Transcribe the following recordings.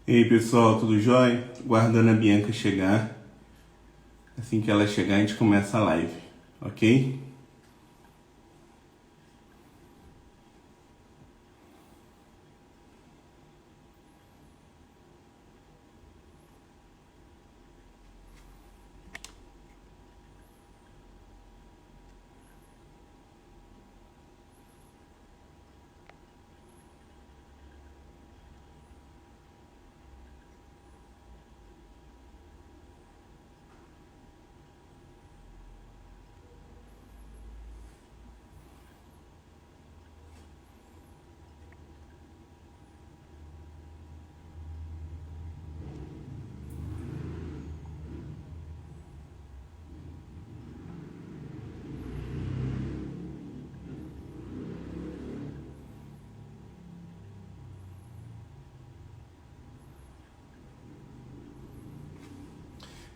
E aí pessoal, tudo jóia? Guardando a Bianca chegar. Assim que ela chegar, a gente começa a live, ok?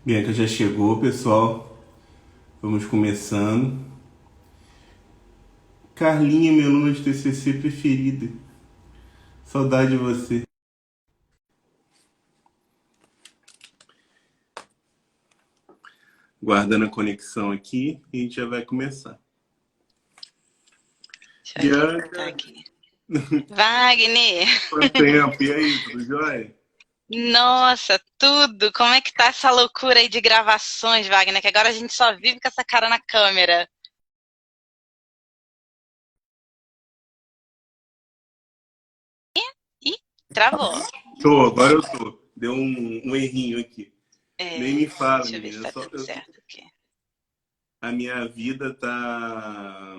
Bianca já chegou, pessoal. Vamos começando. Carlinha, minha aluna de TCC preferida. Saudade de você. Guardando a conexão aqui e a gente já vai começar. Deixa eu Bianca. Aqui. Wagner! Quanto tempo? E aí, tudo jóia? Nossa, tudo! Como é que tá essa loucura aí de gravações, Wagner? Que agora a gente só vive com essa cara na câmera. Ih, travou. Agora eu tô. Deu um errinho aqui. Nem me fala, deixa eu ver se tá tudo certo aqui. A minha vida tá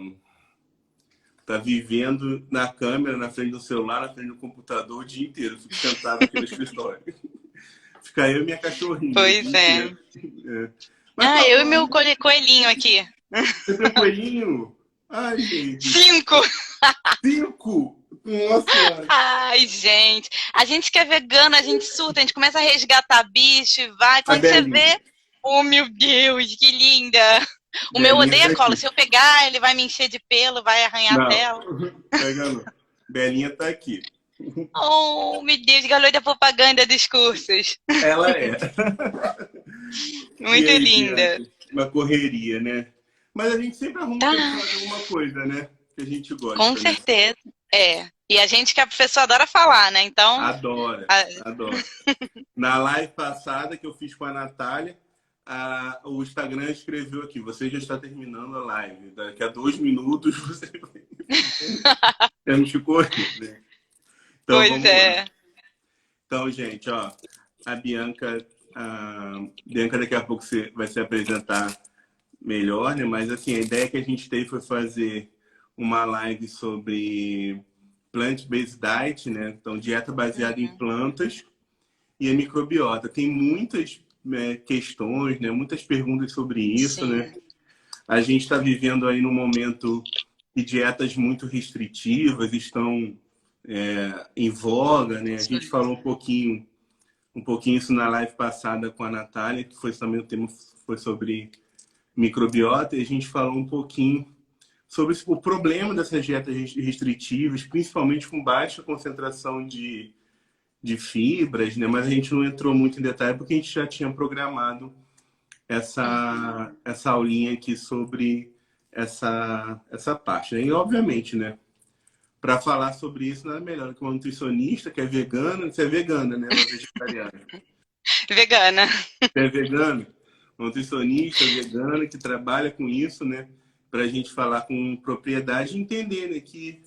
vivendo na câmera, na frente do celular, na frente do computador o dia inteiro. Fico sentado aqui no escritório. Fica eu e minha cachorrinha. Pois é. Mas, eu e meu coelhinho aqui. Você tem um coelhinho? Ai, gente. 5! 5? Nossa! Ai, gente. A gente que é vegano, a gente surta, a gente começa a resgatar bicho e vai. Quando você vê... Oh, meu Deus, que linda! O meu odeia cola. Se eu pegar, ele vai me encher de pelo, vai arranhar a tela. Pega não. Belinha tá aqui. Oh, meu Deus, garoto da propaganda dos cursos. Ela é. Muito aí, linda. Bianca? Uma correria, né? Mas a gente sempre arruma pra fazer alguma coisa, né? Que a gente gosta. Com certeza. É. E a gente que é professor adora falar, né? Então... Adora. Na live passada que eu fiz com a Natália, o Instagram escreveu aqui: você já está terminando a live. Daqui a 2 minutos você... A gente ficou aqui, né? Então, pois é. Lá. Então, gente, ó, a Bianca daqui a pouco vai se apresentar melhor, né? Mas assim, a ideia que a gente teve foi fazer uma live sobre plant-based diet, né? Então, dieta baseada em plantas e a microbiota. Tem muitas questões, né? Muitas perguntas sobre isso, né? A gente está vivendo aí num momento que dietas muito restritivas estão em voga, né? A gente falou um pouquinho isso na live passada com a Natália, que foi também o tema foi sobre microbiota, e a gente falou um pouquinho sobre o problema dessas dietas restritivas, principalmente com baixa concentração de fibras, né? Mas a gente não entrou muito em detalhe porque a gente já tinha programado essa aulinha aqui sobre essa parte, né? E obviamente, né? Para falar sobre isso, nada melhor que uma nutricionista que é vegana. Você é vegana, né? Não é vegetariana. Vegana. Você é vegana? Uma nutricionista vegana que trabalha com isso, né? Para a gente falar com propriedade e entender, né, que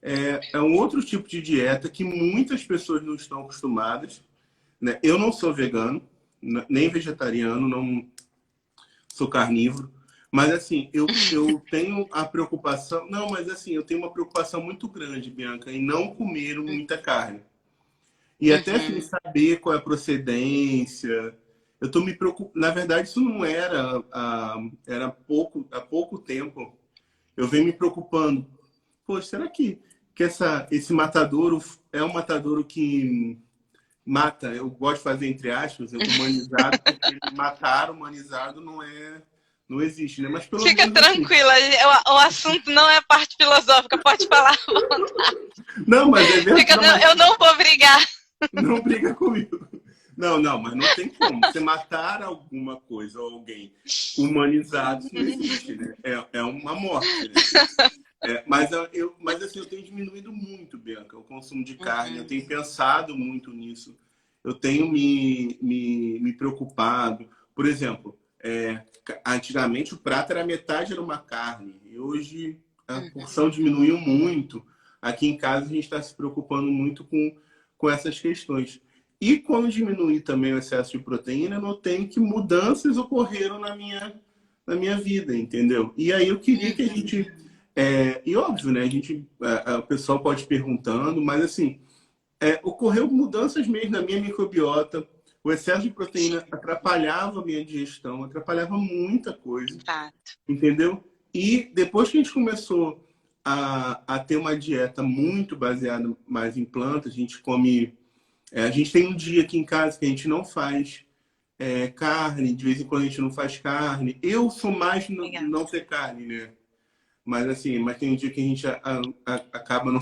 é um outro tipo de dieta que muitas pessoas não estão acostumadas, né? Eu não sou vegano, nem vegetariano, não sou carnívoro. Mas, assim, eu tenho a preocupação... Não, mas, assim, eu tenho uma preocupação muito grande, Bianca, em não comer muita carne. E até sem saber qual é a procedência. Eu estou me preocupando... Na verdade, isso não era... há pouco tempo. Eu venho me preocupando. Poxa, será que esse matadouro é um matadouro que mata? Eu gosto de fazer entre aspas, humanizado, porque matar humanizado não existe, né? Mas pelo Fica menos, tranquila, assim, o assunto não é a parte filosófica, pode falar à vontade. Não, mas é verdade. Eu não vou brigar. Não briga comigo. Não, não, mas não tem como. Você matar alguma coisa ou alguém humanizado, isso não existe, né? É uma morte, né? Mas assim, eu tenho diminuído muito, Bianca, o consumo de carne. Eu tenho pensado muito nisso. Eu tenho me preocupado. Por exemplo, antigamente o prato era metade era uma carne. E hoje a porção diminuiu muito. Aqui em casa a gente está se preocupando muito com essas questões. E quando diminuir também o excesso de proteína, eu notei que mudanças ocorreram na minha vida, entendeu? E aí eu queria que a gente... e óbvio, né? O pessoal pode ir perguntando, mas assim, ocorreu mudanças mesmo na minha microbiota. O excesso de proteína atrapalhava a minha digestão, atrapalhava muita coisa, entendeu? E depois que a gente começou a ter uma dieta muito baseada mais em plantas, a gente come... a gente tem um dia aqui em casa que a gente não faz carne, de vez em quando a gente não faz carne. Eu sou mais não ter carne, né? Mas assim, tem um dia que a gente acaba não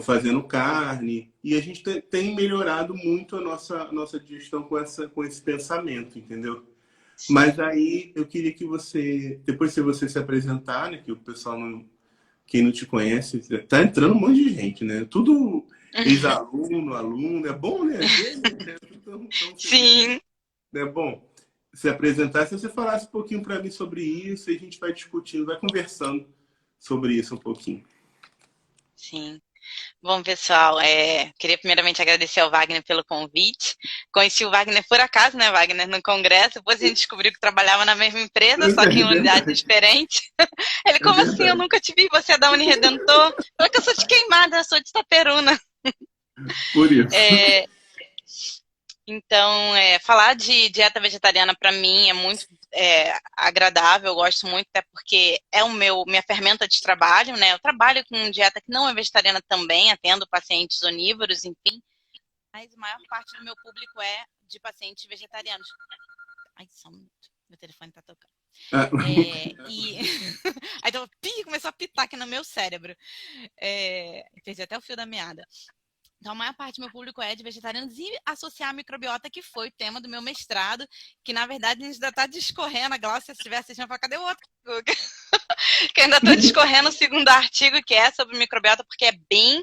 fazendo carne. E a gente tem melhorado muito a nossa digestão com esse pensamento, entendeu? Mas aí eu queria que você, depois se você se apresentar, né? Que o pessoal quem não te conhece, tá entrando um monte de gente, né? Tudo ex-aluno, aluno, é bom, né? Então, Sim. é bom se apresentar. Se você falasse um pouquinho para mim sobre isso, e a gente vai discutindo, vai conversando sobre isso um pouquinho. Sim. Bom, pessoal, queria primeiramente agradecer ao Wagner pelo convite. Conheci o Wagner por acaso, né, Wagner, no congresso. Depois a gente descobriu que trabalhava na mesma empresa, só que em unidades diferentes. Ele, como assim? Eu nunca te vi, você é da Uniredentor? Falei que eu sou de Queimada, eu sou de Itaperuna. Por isso. Então, falar de dieta vegetariana para mim é muito agradável, eu gosto muito, até porque é minha ferramenta de trabalho, né? Eu trabalho com dieta que não é vegetariana também, atendo pacientes onívoros, enfim, mas a maior parte do meu público é de pacientes vegetarianos. Ai, só um minuto, meu telefone tá tocando. Aí então, começou a pitar aqui no meu cérebro. Perdi até o fio da meada. Então, a maior parte do meu público é de vegetarianos e associar a microbiota, que foi o tema do meu mestrado, que, na verdade, a gente ainda está discorrendo. A Glaucia, se estiver assistindo, fala, cadê o outro? Que ainda estou discorrendo o segundo artigo, que é sobre microbiota, porque é bem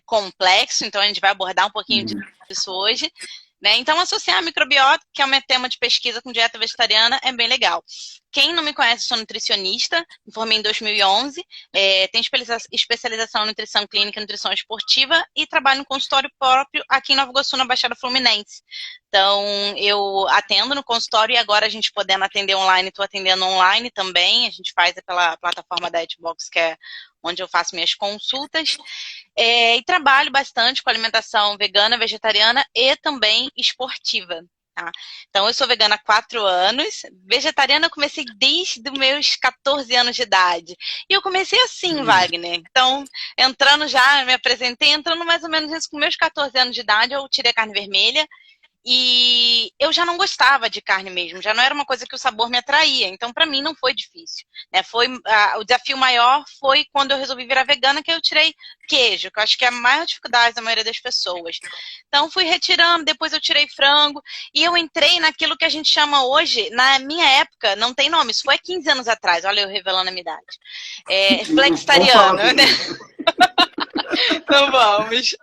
complexo, então a gente vai abordar um pouquinho disso hoje. Né? Então, associar a microbiota, que é um tema de pesquisa com dieta vegetariana, é bem legal. Quem não me conhece, sou nutricionista, me formei em 2011, tenho especialização em nutrição clínica e nutrição esportiva e trabalho no consultório próprio aqui em Nova Iguaçu, na Baixada Fluminense. Então, eu atendo no consultório e agora a gente podendo atender online, estou atendendo online também, a gente faz pela plataforma da Edbox, que é onde eu faço minhas consultas. E trabalho bastante com alimentação vegana, vegetariana e também esportiva. Tá? Então, eu sou vegana há 4 anos. Vegetariana eu comecei desde os meus 14 anos de idade. E eu comecei assim, Wagner. Então, me apresentei, entrando mais ou menos isso com meus 14 anos de idade, eu tirei a carne vermelha. E eu já não gostava de carne mesmo, já não era uma coisa que o sabor me atraía, então para mim não foi difícil, né? O desafio maior foi quando eu resolvi virar vegana, que eu tirei queijo, que eu acho que é a maior dificuldade da maioria das pessoas. Então fui retirando, depois eu tirei frango, e eu entrei naquilo que a gente chama hoje, na minha época, não tem nome, isso foi 15 anos atrás, olha eu revelando a minha idade. Flexitariano, né? Então vamos.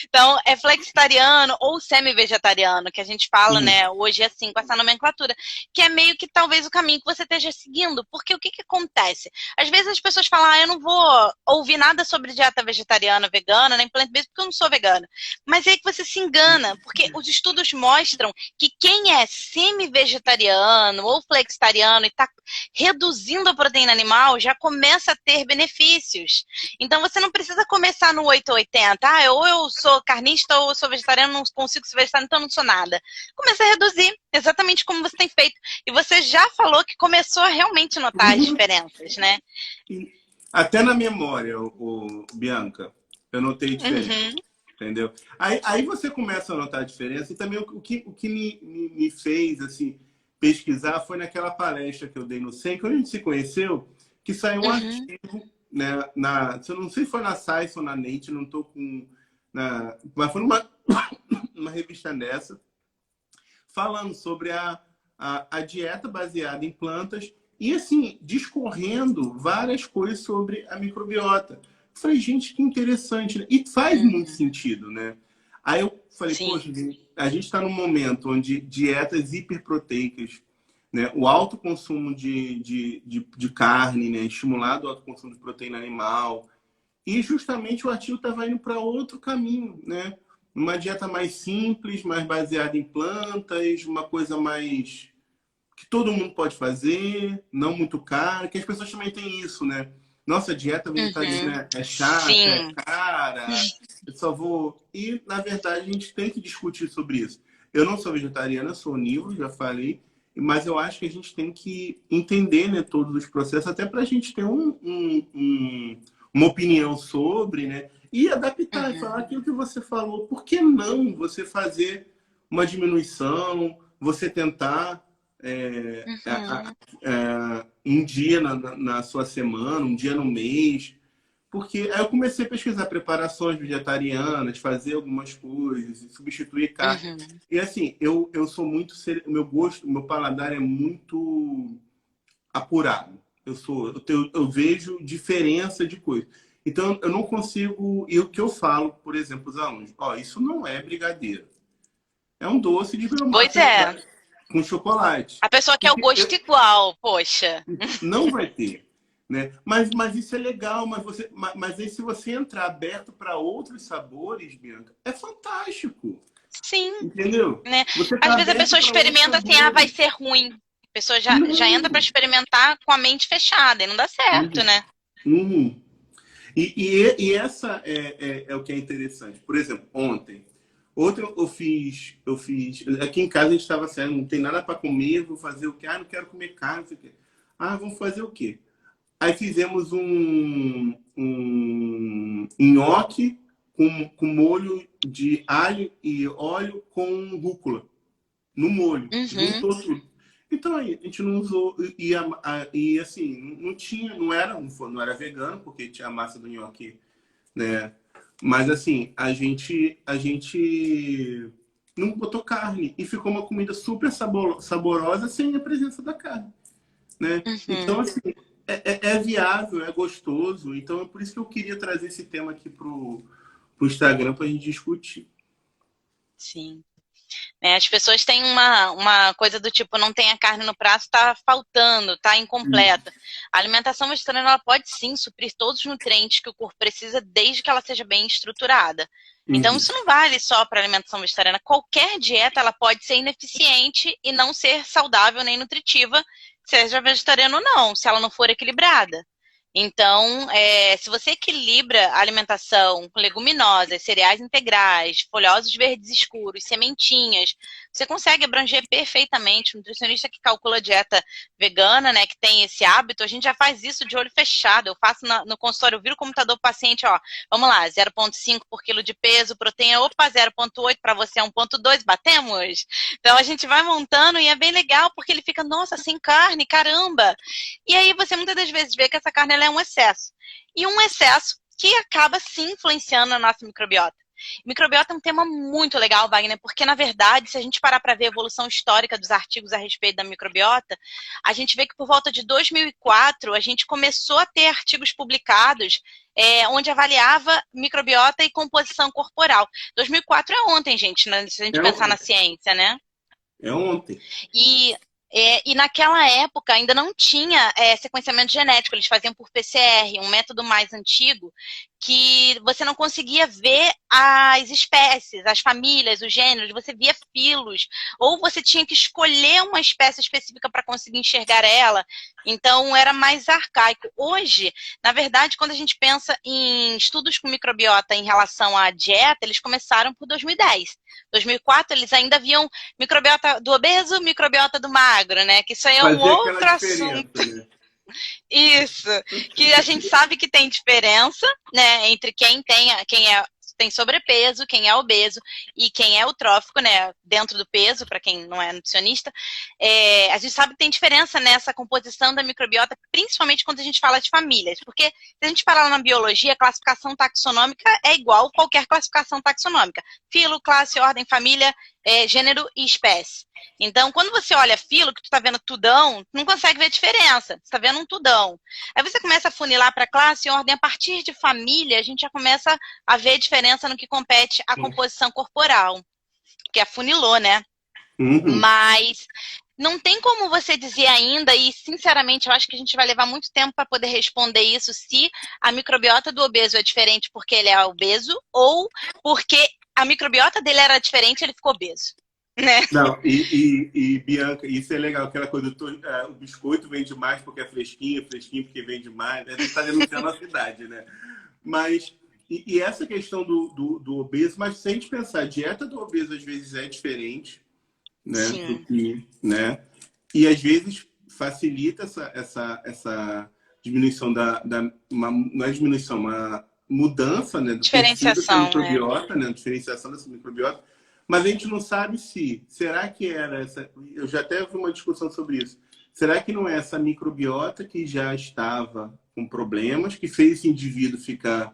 Então, é flexitariano ou semi-vegetariano, que a gente fala, né, hoje assim, com essa nomenclatura, que é meio que talvez o caminho que você esteja seguindo, porque o que acontece? Às vezes as pessoas falam, eu não vou ouvir nada sobre dieta vegetariana, vegana, nem plant-based, porque eu não sou vegana. Mas é aí que você se engana, porque os estudos mostram que quem é semi-vegetariano ou flexitariano e está reduzindo a proteína animal, já começa a ter benefícios. Então, você não precisa começar no 880, ou eu sou carnista ou eu sou vegetariano, não consigo ser vegetariano, então eu não sou nada. Comece a reduzir, exatamente como você tem feito. E você já falou que começou a realmente notar as diferenças, né? Até na memória, Bianca, eu notei diferença, entendeu? Aí você começa a notar a diferença, e também o que me fez, assim, pesquisar foi naquela palestra que eu dei no SEM, quando a gente se conheceu, que saiu um artigo, né, eu não sei se foi na Science ou na Nature, não estou com Mas foi uma revista dessa, falando sobre a dieta baseada em plantas e, assim, discorrendo várias coisas sobre a microbiota. Eu falei, gente, que interessante, né? E faz muito sentido, né? Aí eu falei, Sim. poxa, a gente está num momento onde dietas hiperproteicas, né? O alto consumo de carne, né? Estimulado o alto consumo de proteína animal. E justamente o artigo estava indo para outro caminho, né? Uma dieta mais simples, mais baseada em plantas, uma coisa mais que todo mundo pode fazer, não muito cara, que as pessoas também têm isso, né? Nossa, dieta vegetariana é chata, Sim. é cara, eu só vou... E, na verdade, a gente tem que discutir sobre isso. Eu não sou vegetariana, sou onívoro, já falei, mas eu acho que a gente tem que entender, né, todos os processos, até para a gente ter uma opinião sobre, né? E adaptar, e falar aquilo que você falou. Por que não você fazer uma diminuição, você tentar um dia na sua semana, um dia no mês? Porque aí eu comecei a pesquisar preparações vegetarianas, fazer algumas coisas, substituir carne. E assim, eu sou muito... O meu gosto, o meu paladar é muito apurado. Eu vejo diferença de coisa. Então, eu não consigo... E o que eu falo, por exemplo, os alunos, isso não é brigadeiro. É um doce de Pois bromata é. com chocolate. A pessoa quer o gosto igual, poxa. Não vai ter. Né? Mas isso é legal, mas aí se você entrar aberto para outros sabores, Bianca, é fantástico. Sim. Entendeu? Né? Às vezes a pessoa experimenta assim, vai ser ruim. A pessoa já entra para experimentar com a mente fechada e não dá certo, né? E essa é o que é interessante. Por exemplo, ontem, eu fiz... Aqui em casa a gente estava assim, não tem nada para comer, vou fazer o quê? Não quero comer carne, não sei o quê. Vamos fazer o quê? Aí fizemos um nhoque com molho de alho e óleo com rúcula no molho. Juntou tudo. Então aí, a gente não usou... E assim, não era vegano, porque tinha a massa do nhoque, né? Mas assim, a gente não botou carne. E ficou uma comida super saborosa sem a presença da carne, né? Então, assim... É viável, é gostoso. Então, é por isso que eu queria trazer esse tema aqui pro Instagram para a gente discutir. Sim. As pessoas têm uma coisa do tipo, não tem a carne no prato, está faltando, está incompleta. A alimentação vegetariana ela pode sim suprir todos os nutrientes que o corpo precisa, desde que ela seja bem estruturada. Então, isso não vale só para a alimentação vegetariana. Qualquer dieta ela pode ser ineficiente e não ser saudável nem nutritiva, seja vegetariana ou não, se ela não for equilibrada. Então, se você equilibra a alimentação com leguminosas, cereais integrais, folhosos verdes escuros, sementinhas, você consegue abranger perfeitamente. O nutricionista que calcula a dieta vegana, né, que tem esse hábito, a gente já faz isso de olho fechado. Eu faço no consultório, eu viro o computador do paciente, vamos lá, 0,5 por quilo de peso, proteína, 0,8, para você é 1,2, batemos? Então, a gente vai montando e é bem legal, porque ele fica, nossa, sem carne, caramba! E aí, você muitas das vezes vê que essa carne ela é um excesso. E um excesso que acaba, sim, influenciando a nossa microbiota. Microbiota é um tema muito legal, Wagner, porque, na verdade, se a gente parar para ver a evolução histórica dos artigos a respeito da microbiota, a gente vê que por volta de 2004, a gente começou a ter artigos publicados onde avaliava microbiota e composição corporal. 2004 é ontem, gente, né? Se a gente pensar na ciência, né? É ontem. E naquela época ainda não tinha sequenciamento genético, eles faziam por PCR, um método mais antigo, que você não conseguia ver as espécies, as famílias, os gêneros, você via filos, ou você tinha que escolher uma espécie específica para conseguir enxergar ela, então era mais arcaico. Hoje, na verdade, quando a gente pensa em estudos com microbiota em relação à dieta, eles começaram por 2010. 2004, eles ainda viam microbiota do obeso, microbiota do magro, né? Que isso aí é um outro assunto. Né? Isso, que a gente sabe que tem diferença, né, entre quem é tem sobrepeso, quem é obeso e quem é eutrófico, né, dentro do peso, para quem não é nutricionista, a gente sabe que tem diferença nessa composição da microbiota, principalmente quando a gente fala de famílias, porque se a gente falar na biologia, a classificação taxonômica é igual a qualquer classificação taxonômica. Filo, classe, ordem, família, gênero e espécie. Então, quando você olha filo, que tu tá vendo tudão, tu não consegue ver a diferença. Você tá vendo um tudão. Aí você começa a funilar para classe e ordem. A partir de família, a gente já começa a ver a diferença no que compete à composição corporal. Que afunilou, né? Mas não tem como você dizer ainda, e sinceramente eu acho que a gente vai levar muito tempo para poder responder isso, se a microbiota do obeso é diferente porque ele é obeso ou porque a microbiota dele era diferente e ele ficou obeso. Né? Não, e Bianca, isso é legal, aquela coisa, o biscoito vende mais porque é fresquinho porque vende mais, né? A gente está denunciando a cidade, né? Mas, e essa questão do obeso, mas se a gente pensar, a dieta do obeso às vezes é diferente, né? Do que, né? E às vezes facilita essa diminuição não é diminuição, uma mudança, né? Diferenciação, microbiota, né? Diferenciação dessa microbiota. Mas a gente não sabe será que era essa... Eu já até vi uma discussão sobre isso. Será que não é essa microbiota que já estava com problemas, que fez esse indivíduo ficar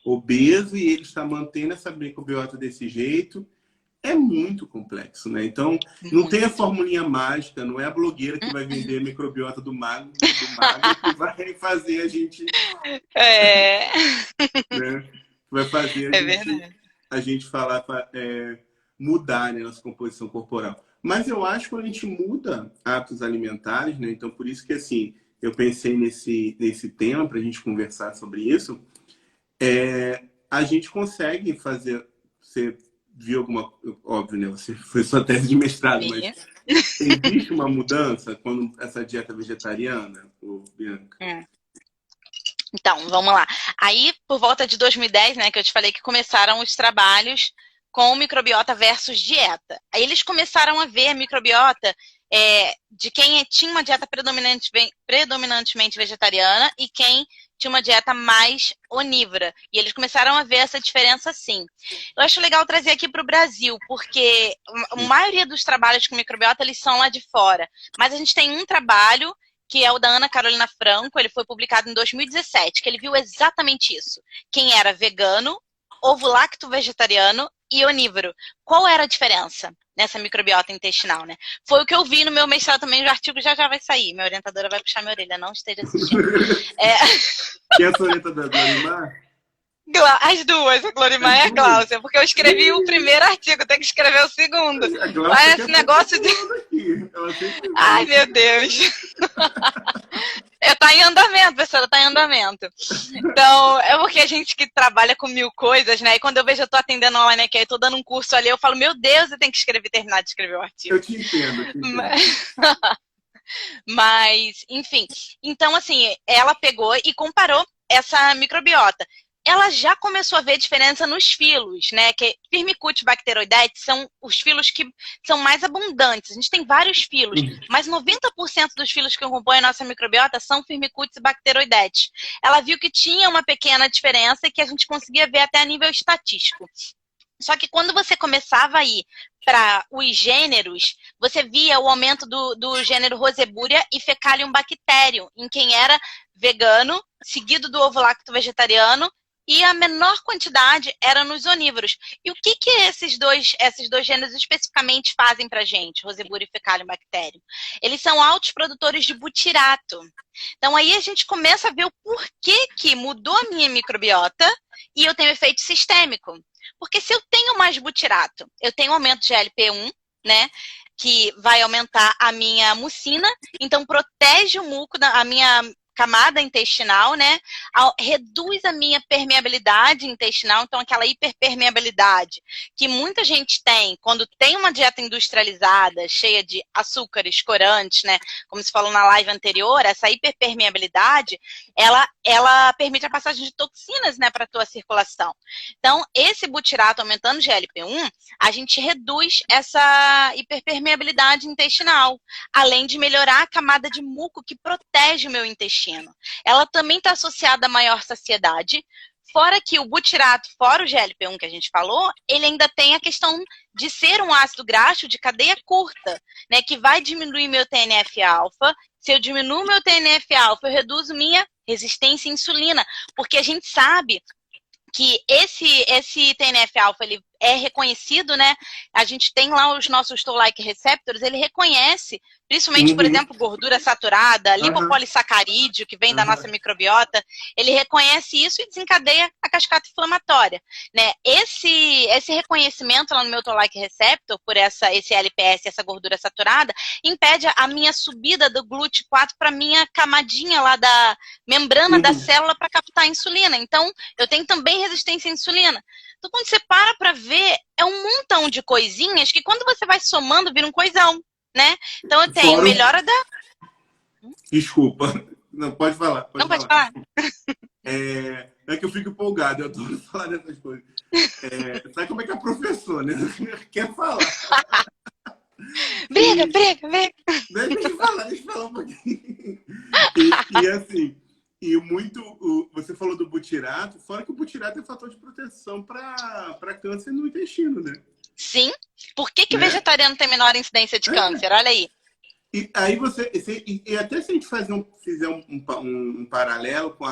obeso e ele está mantendo essa microbiota desse jeito? É muito complexo, né? Então, não tem a formulinha mágica, não é a blogueira que vai vender a microbiota do magro que vai fazer a gente... Né? Vai fazer a gente falar... mudar, né, nossa composição corporal. Mas eu acho que quando a gente muda hábitos alimentares, né, então por isso que assim, eu pensei nesse tema para a gente conversar sobre isso, a gente consegue fazer, você viu alguma, óbvio, né, você foi sua tese de mestrado, mas existe uma mudança quando essa dieta vegetariana, Bianca? Então, vamos lá. Aí, por volta de 2010, né, que eu te falei que começaram os trabalhos com microbiota versus dieta. Aí eles começaram a ver a microbiota de quem tinha uma dieta predominantemente vegetariana e quem tinha uma dieta mais onívora. E eles começaram a ver essa diferença sim. Eu acho legal trazer aqui para o Brasil, porque a maioria dos trabalhos com microbiota, eles são lá de fora. Mas a gente tem um trabalho que é o da Ana Carolina Franco, ele foi publicado em 2017, que ele viu exatamente isso. Quem era vegano, ovo-lacto vegetariano e onívoro. Qual era a diferença nessa microbiota intestinal, né? Foi o que eu vi no meu mestrado também, o artigo já vai sair. Minha orientadora vai puxar minha orelha, não esteja assistindo. Quem é a sua orientadora? Glorimar? As duas, a Glorimar e a Cláudia, porque eu escrevi o primeiro artigo, tem que escrever o segundo. Mas esse negócio de... Ai, meu Deus. Tá em andamento, professora, tá em andamento. Então, é porque a gente que trabalha com 1000 coisas, né? E quando eu vejo eu tô atendendo online aqui, eu tô dando um curso ali, eu falo, meu Deus, eu tenho que terminar de escrever o artigo. Eu te entendo. Mas, enfim. Então, assim, ela pegou e comparou essa microbiota. Ela já começou a ver diferença nos filos, né? Que Firmicutes são os filos que são mais abundantes. A gente tem vários filos, mas 90% dos filos que compõem a nossa microbiota são Firmicutes e Bacteroidetes. Ela viu que tinha uma pequena diferença e que a gente conseguia ver até a nível estatístico. Só que quando você começava a ir para os gêneros, você via o aumento do gênero Roseburia e Fecalium bacterium, em quem era vegano, seguido do ovo-lacto vegetariano, e a menor quantidade era nos onívoros. E o que esses dois gêneros especificamente fazem para a gente, Roseburia e Fecalium bacterium? Eles são altos produtores de butirato. Então aí a gente começa a ver o porquê que mudou a minha microbiota e eu tenho efeito sistêmico. Porque se eu tenho mais butirato, eu tenho aumento de GLP-1, né? Que vai aumentar a minha mucina, então protege o muco, a minha camada intestinal, né? Reduz a minha permeabilidade intestinal, então aquela hiperpermeabilidade que muita gente tem quando tem uma dieta industrializada, cheia de açúcares, corantes, né? Como se falou na live anterior, essa hiperpermeabilidade, ela permite a passagem de toxinas, né, para a tua circulação. Então, esse butirato aumentando o GLP-1, a gente reduz essa hiperpermeabilidade intestinal, além de melhorar a camada de muco que protege o meu intestino. Ela também está associada a maior saciedade, Fora que o butirato, fora o GLP-1 que a gente falou, ele ainda tem a questão de ser um ácido graxo de cadeia curta, né, que vai diminuir meu TNF-alfa. Se eu diminuo meu TNF-alfa, eu reduzo minha resistência à insulina, porque a gente sabe que esse TNF-alfa, ele é reconhecido, né? A gente tem lá os nossos Toll-like receptors, ele reconhece, principalmente, por exemplo, gordura saturada, lipopolissacarídeo, que vem da nossa microbiota, ele reconhece isso e desencadeia a cascata inflamatória, né? Esse reconhecimento lá no meu Toll-like receptor, por esse LPS, essa gordura saturada, impede a minha subida do GLUT4 para minha camadinha lá da membrana da célula para captar a insulina. Então, eu tenho também resistência à insulina. Então, quando você para ver, é um montão de coisinhas que quando você vai somando, vira um coisão, né? Então, eu tenho melhora da... Desculpa. Não, pode falar. Pode falar. É que eu fico empolgado, eu adoro falar dessas coisas. Sabe como é que é professor, né? Quer falar. Briga. Deixa eu falar um pouquinho. E assim... E você falou do butirato, fora que o butirato é fator de proteção para câncer no intestino, né? Sim. Por que o vegetariano tem menor incidência de câncer? Olha aí. E aí e até se a gente fizer um paralelo com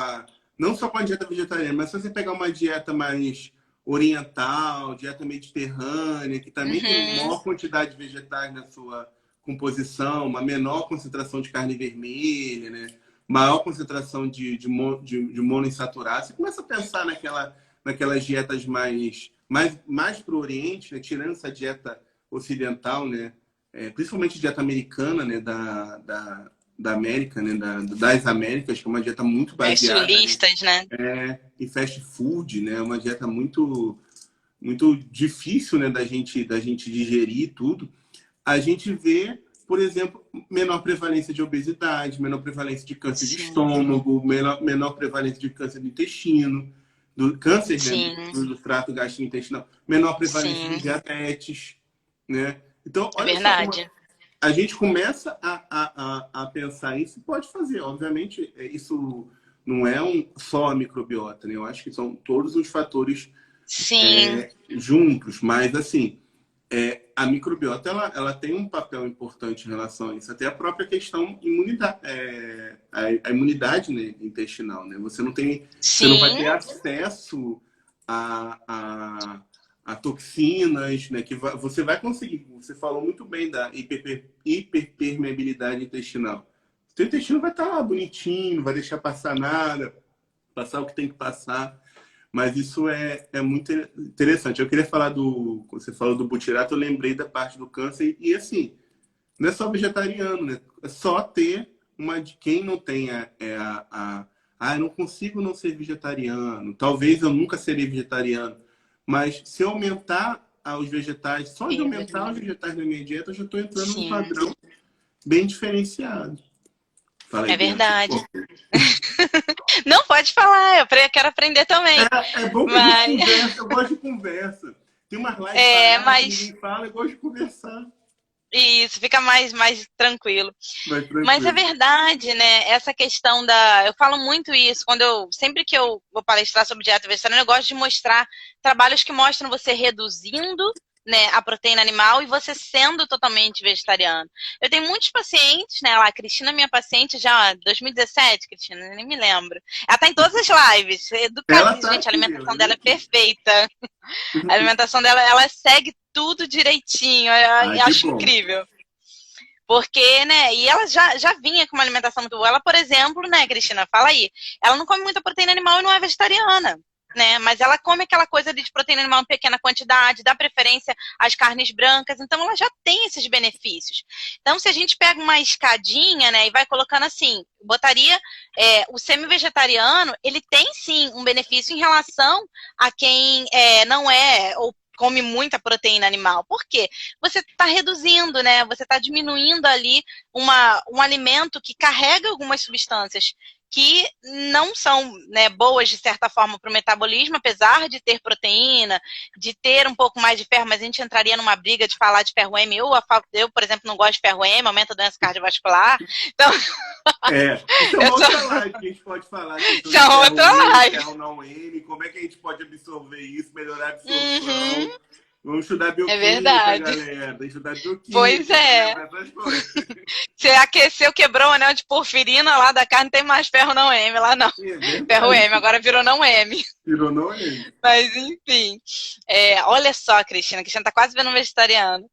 não só com a dieta vegetariana, mas se você pegar uma dieta mais oriental, dieta mediterrânea, que também tem maior quantidade de vegetais na sua composição, uma menor concentração de carne vermelha, né? Maior concentração de monoinsaturado, você começa a pensar naquelas dietas mais para o Oriente, né? Tirando essa dieta ocidental, né? Principalmente dieta americana, né? Da América, né? Das Américas, que é uma dieta muito baseada... Sulistas, né? Em fast food, né? Uma dieta muito, muito difícil, né? da gente digerir tudo. A gente vê... Por exemplo, menor prevalência de obesidade, menor prevalência de câncer de estômago, menor prevalência de câncer do intestino, do câncer, né, do trato gastrointestinal, menor prevalência de diabetes, né? Então, olha verdade. Só, a gente começa a pensar isso e pode fazer. Obviamente, isso não é só a microbiota, né? Eu acho que são todos os fatores juntos, mas assim... a microbiota ela tem um papel importante em relação a isso. Até a própria questão a imunidade, né, intestinal. Né? Você não vai ter acesso a toxinas, né, que você vai conseguir. Você falou muito bem da hiperpermeabilidade intestinal. O seu intestino vai estar lá bonitinho, não vai deixar passar nada, passar o que tem que passar. Mas isso é muito interessante. Eu queria falar quando você falou do butirato, eu lembrei da parte do câncer. E assim, não é só vegetariano, né? É só ter de quem não tem eu não consigo não ser vegetariano. Talvez eu nunca serei vegetariano. Mas se eu aumentar os vegetais, só de aumentar os vegetais na minha dieta, eu já estou entrando num padrão bem diferenciado. É verdade. Não, pode falar, eu quero aprender também. É bom que a gente conversa, eu gosto de conversa. Tem umas lives que ninguém fala, eu gosto de conversar. Isso, fica mais tranquilo. Mas é verdade, né? Essa questão eu falo muito isso, sempre que eu vou palestrar sobre dieta vegetariana, eu gosto de mostrar trabalhos que mostram você reduzindo, né, a proteína animal e você sendo totalmente vegetariano. Eu tenho muitos pacientes, né, a Cristina, minha paciente já 2017, Cristina, nem me lembro. Ela tá em todas as lives, educadíssima, gente, a alimentação dela é perfeita. A alimentação dela, ela segue tudo direitinho, eu acho incrível. Porque, né, e ela já vinha com uma alimentação muito boa. Ela, por exemplo, né, Cristina, fala aí, ela não come muita proteína animal e não é vegetariana. Né? Mas ela come aquela coisa de proteína animal em pequena quantidade, dá preferência às carnes brancas, então ela já tem esses benefícios. Então, se a gente pega uma escadinha, né, e vai colocando assim, botaria o semi-vegetariano, ele tem sim um benefício em relação a quem não é ou come muita proteína animal. Por quê? Você está reduzindo, né? Você está diminuindo ali um alimento que carrega algumas substâncias que não são, né, boas de certa forma para o metabolismo, apesar de ter proteína, de ter um pouco mais de ferro, mas a gente entraria numa briga de falar de ferro M. Eu, por exemplo, não gosto de ferro M, aumenta a doença cardiovascular. Então, isso é uma outra live que a gente pode falar. Isso é uma outra live. Ferro não M, como é que a gente pode absorver isso, melhorar a absorção. Vamos estudar bioquímica, galera. Estudar bioquímica. Pois é. Você aqueceu, quebrou o anel de porfirina lá da carne, não tem mais ferro não M lá não. Ferro M, agora virou não M. Virou não M. Mas enfim. Olha só, Cristina tá quase vendo um vegetariano.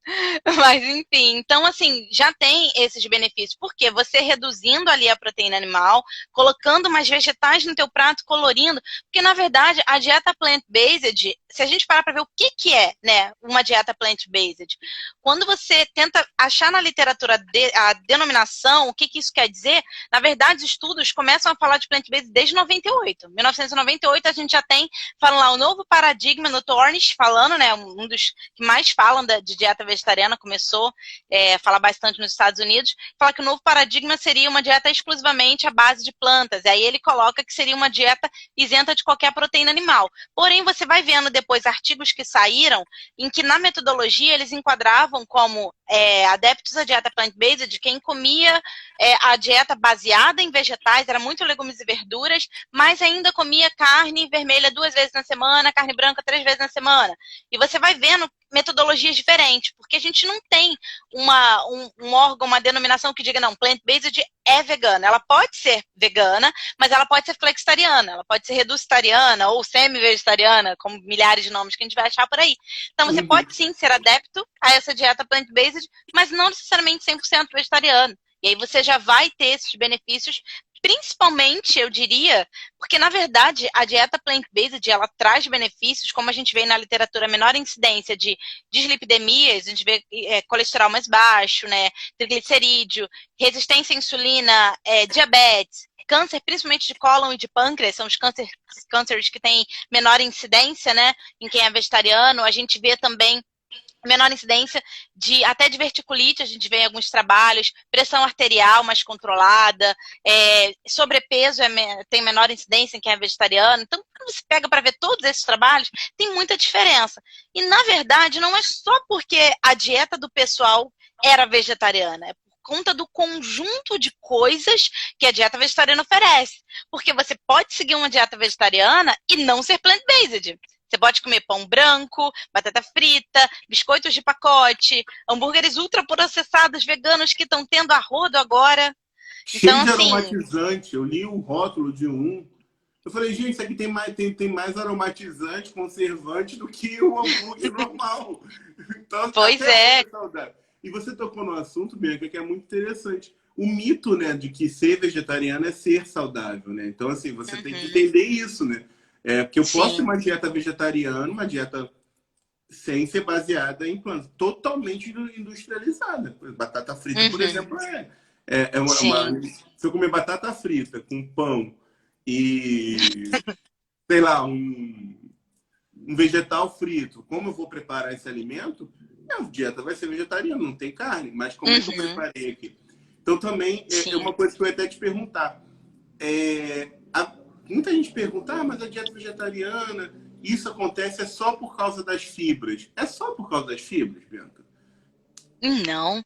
Mas enfim, então assim, já tem esses benefícios. Porque você reduzindo ali a proteína animal, colocando mais vegetais no teu prato, colorindo. Porque na verdade, a dieta plant-based, se a gente parar para ver o que é, né, uma dieta plant-based. Quando você tenta achar na literatura a denominação, o que isso quer dizer, na verdade, os estudos começam a falar de plant-based desde 98. 1998, a gente já tem, falam lá, o novo paradigma no Tornes, falando, né, um dos que mais falam de dieta vegetariana, começou a falar bastante nos Estados Unidos, fala que o novo paradigma seria uma dieta exclusivamente à base de plantas. E aí ele coloca que seria uma dieta isenta de qualquer proteína animal. Porém, você vai vendo depois artigos que saíram em que na metodologia eles enquadravam como adeptos à dieta plant-based, quem comia a dieta baseada em vegetais, era muito legumes e verduras, mas ainda comia carne vermelha 2 vezes na semana, carne branca 3 vezes na semana. E você vai vendo metodologias diferentes, porque a gente não tem um órgão, uma denominação que diga, não, plant-based é vegana. Ela pode ser vegana, mas ela pode ser flexitariana, ela pode ser reducitariana ou semi-vegetariana, como milhares de nomes que a gente vai achar por aí. Então, você pode sim ser adepto a essa dieta plant-based, mas não necessariamente 100% vegetariano. E aí você já vai ter esses benefícios, principalmente, eu diria, porque, na verdade, a dieta plant-based, ela traz benefícios, como a gente vê na literatura, menor incidência de dislipidemias, a gente vê colesterol mais baixo, né, triglicerídeo, resistência à insulina, diabetes, câncer, principalmente de cólon e de pâncreas, são os cânceres que têm menor incidência, né, em quem é vegetariano. A gente vê também menor incidência até de verticulite, a gente vê em alguns trabalhos, pressão arterial mais controlada, sobrepeso tem menor incidência em quem é vegetariano. Então, quando você pega para ver todos esses trabalhos, tem muita diferença. E, na verdade, não é só porque a dieta do pessoal era vegetariana, é por conta do conjunto de coisas que a dieta vegetariana oferece. Porque você pode seguir uma dieta vegetariana e não ser plant-based. Você pode comer pão branco, batata frita, biscoitos de pacote, hambúrgueres ultraprocessados veganos que estão tendo a rodo agora. Cheio de aromatizante. Eu li o rótulo de um. Eu falei, gente, isso aqui tem mais aromatizante, conservante do que o hambúrguer normal. Então, pois é. E você tocou no assunto, Bianca, que é muito interessante. O mito, né, de que ser vegetariano é ser saudável, né? Então, assim, você tem que entender isso, né? Porque eu posso ter uma dieta vegetariana, uma dieta sem ser baseada em plantas, totalmente industrializada. Batata frita, por exemplo, se eu comer batata frita com pão e, sei lá, um vegetal frito, como eu vou preparar esse alimento? A dieta vai ser vegetariana, não tem carne, mas como é que eu preparei aqui? Então, também, é uma coisa que eu ia até te perguntar. Muita gente pergunta, mas a dieta vegetariana, isso acontece só por causa das fibras. É só por causa das fibras, Bianca? Não.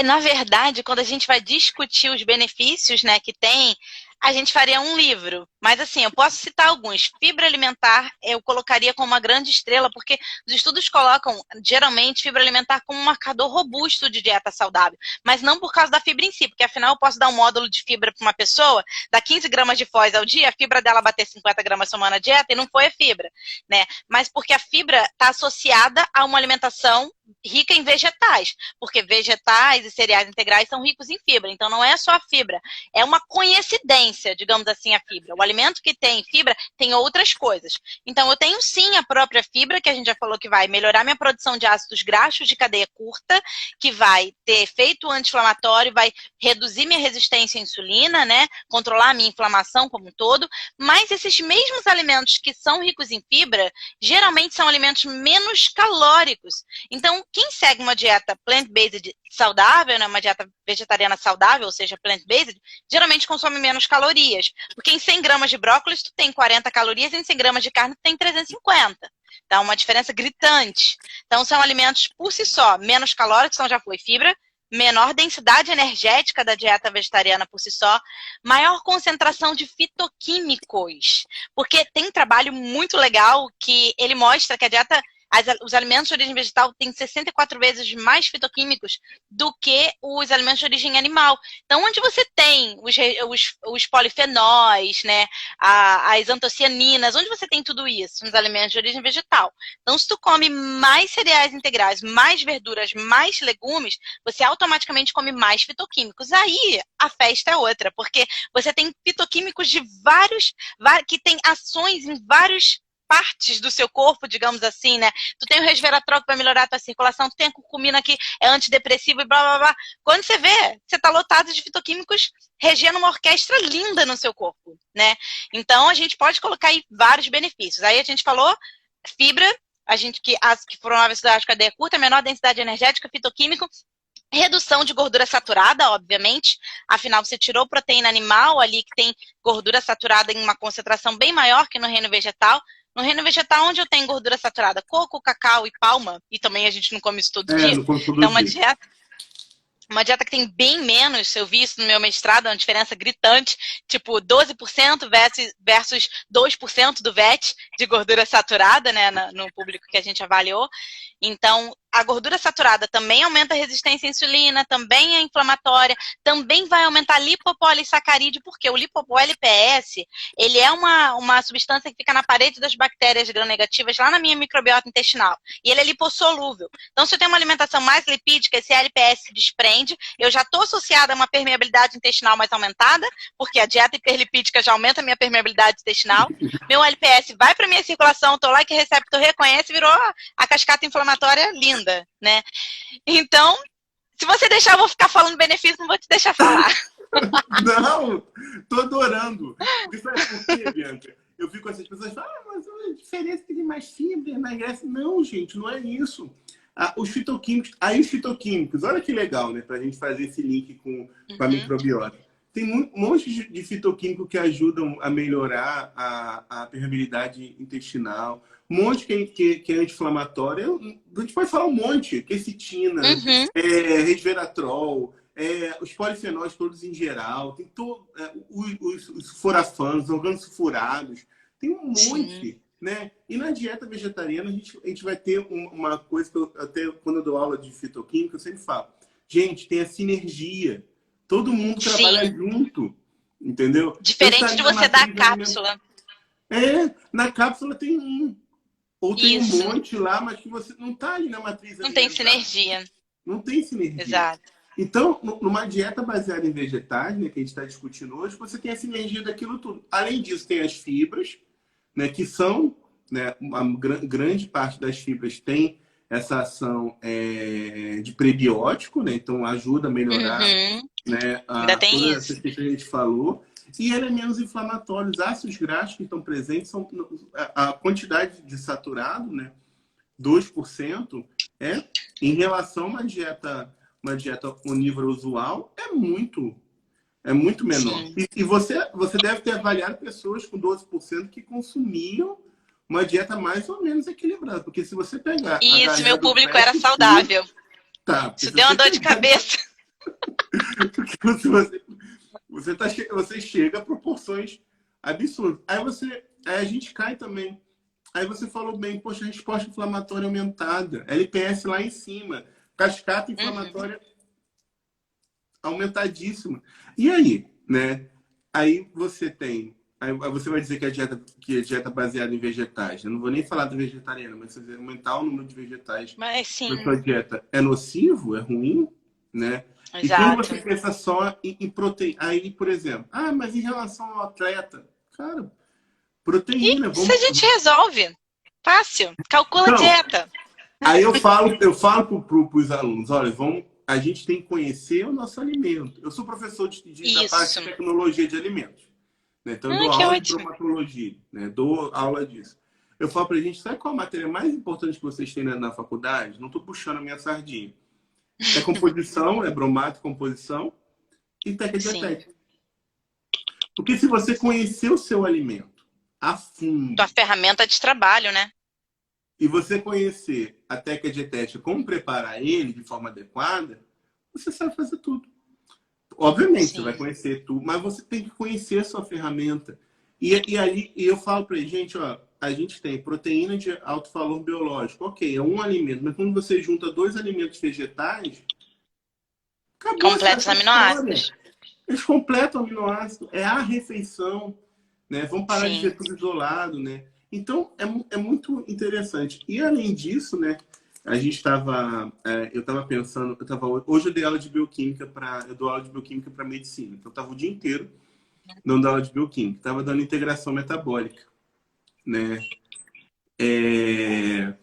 Na verdade, quando a gente vai discutir os benefícios, né, que tem, a gente faria um livro. Mas assim, eu posso citar alguns. Fibra alimentar eu colocaria como uma grande estrela, porque os estudos colocam, geralmente, fibra alimentar como um marcador robusto de dieta saudável. Mas não por causa da fibra em si, porque afinal eu posso dar um módulo de fibra para uma pessoa, dar 15 gramas de foz ao dia, a fibra dela bater 50 gramas por semana na dieta e não foi a fibra, né? Mas porque a fibra está associada a uma alimentação rica em vegetais, porque vegetais e cereais integrais são ricos em fibra. Então não é só a fibra, é uma coincidência, digamos assim, a fibra. O alimento que tem fibra tem outras coisas. Então eu tenho sim a própria fibra, que a gente já falou que vai melhorar minha produção de ácidos graxos de cadeia curta, que vai ter efeito anti-inflamatório, vai reduzir minha resistência à insulina, né? Controlar a minha inflamação como um todo. Mas esses mesmos alimentos que são ricos em fibra, geralmente são alimentos menos calóricos. Então Então, quem segue uma dieta plant-based saudável, né, uma dieta vegetariana saudável, ou seja, plant-based, geralmente consome menos calorias. Porque em 100 gramas de brócolis, tu tem 40 calorias, e em 100 gramas de carne, tu tem 350. Então, uma diferença gritante. Então, são alimentos por si só menos calóricos, então já foi fibra, menor densidade energética da dieta vegetariana por si só, maior concentração de fitoquímicos. Porque tem um trabalho muito legal que ele mostra que a dieta, os alimentos de origem vegetal têm 64 vezes mais fitoquímicos do que os alimentos de origem animal. Então, onde você tem os polifenóis, né, as antocianinas, onde você tem tudo isso? Nos alimentos de origem vegetal. Então, se tu come mais cereais integrais, mais verduras, mais legumes, você automaticamente come mais fitoquímicos. Aí, a festa é outra, porque você tem fitoquímicos de vários que têm ações em vários partes do seu corpo, digamos assim, né? Tu tem o resveratrol que vai melhorar a tua circulação, tu tem a curcumina que é antidepressivo e blá, blá, blá. Quando você vê, você tá lotado de fitoquímicos regendo uma orquestra linda no seu corpo, né? Então, a gente pode colocar aí vários benefícios. Aí a gente falou fibra, que promove a cadeia curta, menor densidade energética, fitoquímico, redução de gordura saturada, obviamente, afinal você tirou proteína animal ali que tem gordura saturada em uma concentração bem maior que no reino vegetal. No reino vegetal, onde eu tenho gordura saturada? Coco, cacau e palma. E também a gente não come isso todo dia. Não come todo então, dia. Uma dieta que tem bem menos, eu vi isso no meu mestrado, uma diferença gritante, tipo 12% versus 2% do VET de gordura saturada, né, no público que a gente avaliou. Então, a gordura saturada também aumenta a resistência à insulina, também é inflamatória, também vai aumentar a lipopolissacarídeo, porque o lipo-LPS, ele é uma substância que fica na parede das bactérias gram-negativas, lá na minha microbiota intestinal, e ele é lipossolúvel. Então, se eu tenho uma alimentação mais lipídica, esse LPS se desprende, eu já estou associada a uma permeabilidade intestinal mais aumentada, porque a dieta hiperlipídica já aumenta a minha permeabilidade intestinal, meu LPS vai para a minha circulação, o like receptor reconhece, virou a cascata inflamatória linda, né? Então, se você deixar, eu vou ficar falando benefício, não vou te deixar falar. Não, tô adorando. Porque sabe por quê, Bianca? Eu fico com essas pessoas falando, mas a diferença tem mais fibra, emagrece. Não, gente, não é isso. Os fitoquímicos, olha que legal, né? Pra gente fazer esse link com a microbiota. Tem um monte de fitoquímico que ajudam a melhorar a permeabilidade intestinal. Um monte que é anti-inflamatório. A gente pode falar um monte. Quercetina, resveratrol, os polifenóis todos em geral. Tem os sulforafans, organosulfurados. Tem um monte, né? E na dieta vegetariana a gente vai ter uma coisa que até quando eu dou aula de fitoquímica, eu sempre falo. Gente, tem a sinergia. Todo mundo trabalha junto, entendeu? Diferente de você dar a cápsula. Na cápsula tem um. Ou tem um monte lá, mas que você não está ali na matriz. Não tem sinergia. Não tem sinergia. Exato. Então, numa dieta baseada em vegetais, né, que a gente está discutindo hoje, você tem a sinergia daquilo tudo. Além disso, tem as fibras, né, que são, né, uma grande parte das fibras tem essa ação de prebiótico, né? Então ajuda a melhorar, né, ainda tem toda isso. essa que a gente falou. E ele é menos inflamatório. Os ácidos graxos que estão presentes são a quantidade de saturado, né? 2% em relação a uma dieta onívora usual é muito menor. E você deve ter avaliado pessoas com 12% que consumiam uma dieta mais ou menos equilibrada. Porque se você pegar... Isso, meu público era saudável. Isso deu uma dor de cabeça. Porque você chega a proporções absurdas. Aí a gente cai também. Aí você falou bem, poxa, a resposta inflamatória aumentada. LPS lá em cima. Cascata inflamatória aumentadíssima. E aí, né? Aí você tem... Aí você vai dizer que a dieta baseada em vegetais. Eu não vou nem falar da vegetariana, mas se aumentar o número de vegetais na sua dieta é nocivo, é ruim, né? Exato. E quando você pensa só em proteína, aí, por exemplo, mas em relação ao atleta, cara, proteína. Isso a gente resolve. Fácil. Calcula a dieta. Aí eu falo para os alunos, olha, a gente tem que conhecer o nosso alimento. Eu sou professor da parte de tecnologia de alimentos. Né? Então, eu dou aula de bromatologia, né? Dou aula disso. Eu falo pra gente, sabe qual a matéria mais importante que vocês têm na faculdade? Não tô puxando a minha sardinha. É composição, é bromato, composição e técnica dietética. Porque se você conhecer o seu alimento a fundo... Tua ferramenta de trabalho, né? E você conhecer a técnica dietética, como preparar ele de forma adequada, você sabe fazer tudo. Obviamente, você vai conhecer tudo, mas você tem que conhecer a sua ferramenta. E aí eu falo pra gente, ó, a gente tem proteína de alto valor biológico. Ok, é um alimento, mas quando você junta 2 alimentos vegetais, acabou. Completos aminoácidos. Eles completam aminoácidos. É a refeição, né? Vamos parar de ser tudo isolado, né? Então, é muito interessante. E, além disso, né? Eu estava pensando... Hoje eu dei aula de bioquímica eu dou aula de bioquímica para medicina. Então, eu estava o dia inteiro dando aula de bioquímica. Estava dando integração metabólica, né? E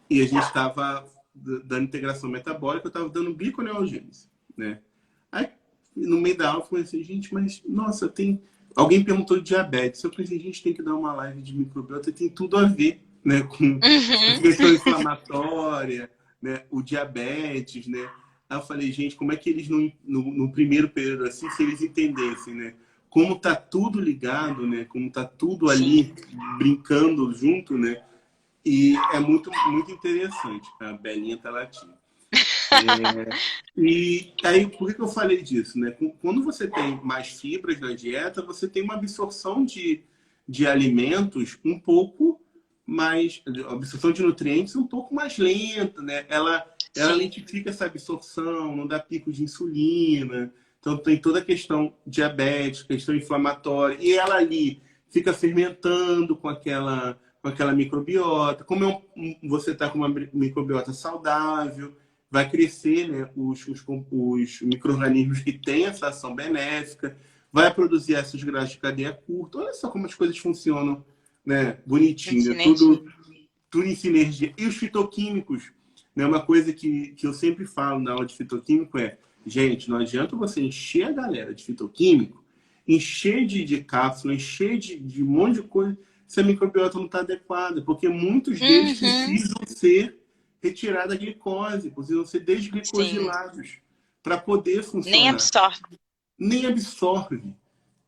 a gente estava dando integração metabólica, eu estava dando gliconeogênese, né? Aí, no meio da aula, eu falei assim, gente, mas, nossa, tem... Alguém perguntou de diabetes. Eu pensei, a gente tem que dar uma live de microbiota, tem tudo a ver, né, com questão inflamatória, né, o diabetes, né? Aí eu falei, gente, como é que eles, no primeiro período, assim, se eles entendessem, né? Como tá tudo ligado, né? Como tá tudo ali brincando junto, né? E é muito, muito interessante. A Belinha tá latindo. E aí, por que eu falei disso, né? Quando você tem mais fibras na dieta, você tem uma absorção de alimentos um pouco mais... absorção de nutrientes um pouco mais lenta, né? Ela lentifica essa absorção, não dá pico de insulina. Então, tem toda a questão diabética, questão inflamatória. E ela ali fica fermentando com aquela microbiota. Como você está com uma microbiota saudável, vai crescer, né, os micro-organismos que têm essa ação benéfica, vai produzir ácidos graxos de cadeia curta. Olha só como as coisas funcionam, né, bonitinho. Tudo em sinergia. E os fitoquímicos, né, uma coisa que eu sempre falo na aula de fitoquímico é, gente, não adianta você encher a galera de fitoquímico, encher de cápsula, encher de um monte de coisa, se a microbiota não está adequada, porque muitos deles precisam ser retirada a glicose, precisam ser desglicosilados para poder funcionar. Nem absorve,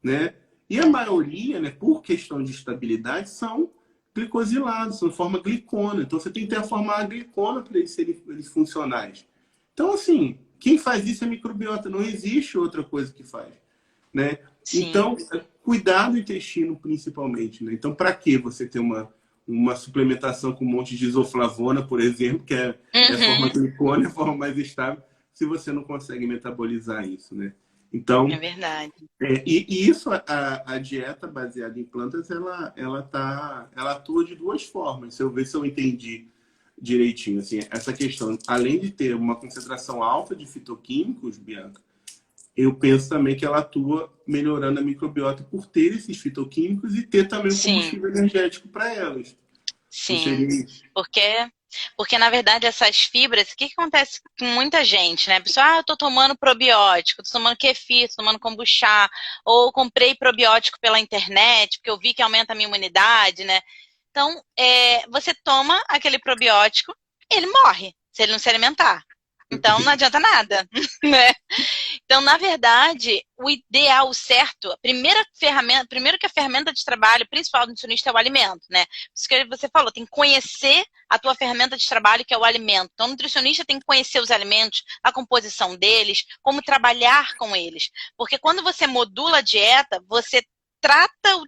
né? E a maioria, né, por questão de estabilidade, são glicosilados, são de forma glicona. Então, você tem que ter a forma a glicona para eles serem funcionais. Então, assim, quem faz isso é a microbiota. Não existe outra coisa que faz, né? Então, cuidar do intestino, principalmente, né? Então, para que você ter uma suplementação com um monte de isoflavona, por exemplo, que é a forma glicona, é a forma mais estável, se você não consegue metabolizar isso, né? Então, é verdade. E isso, a dieta baseada em plantas, ela atua de 2 formas. Se eu ver se eu entendi direitinho, assim, essa questão, além de ter uma concentração alta de fitoquímicos, Bianca, eu penso também que ela atua melhorando a microbiota por ter esses fitoquímicos e ter também um combustível energético para elas. Sim, porque na verdade essas fibras, o que acontece com muita gente, né? A pessoa, eu tô tomando probiótico, tô tomando kefir, tô tomando kombucha, ou comprei probiótico pela internet, porque eu vi que aumenta a minha imunidade, né? Então, você toma aquele probiótico, ele morre, se ele não se alimentar. Então, não adianta nada, né? Então, na verdade, o ideal, o certo, primeiro que a ferramenta de trabalho principal do nutricionista é o alimento, né? Isso que você falou, tem que conhecer a tua ferramenta de trabalho, que é o alimento. Então, o nutricionista tem que conhecer os alimentos, a composição deles, como trabalhar com eles. Porque quando você modula a dieta, você trata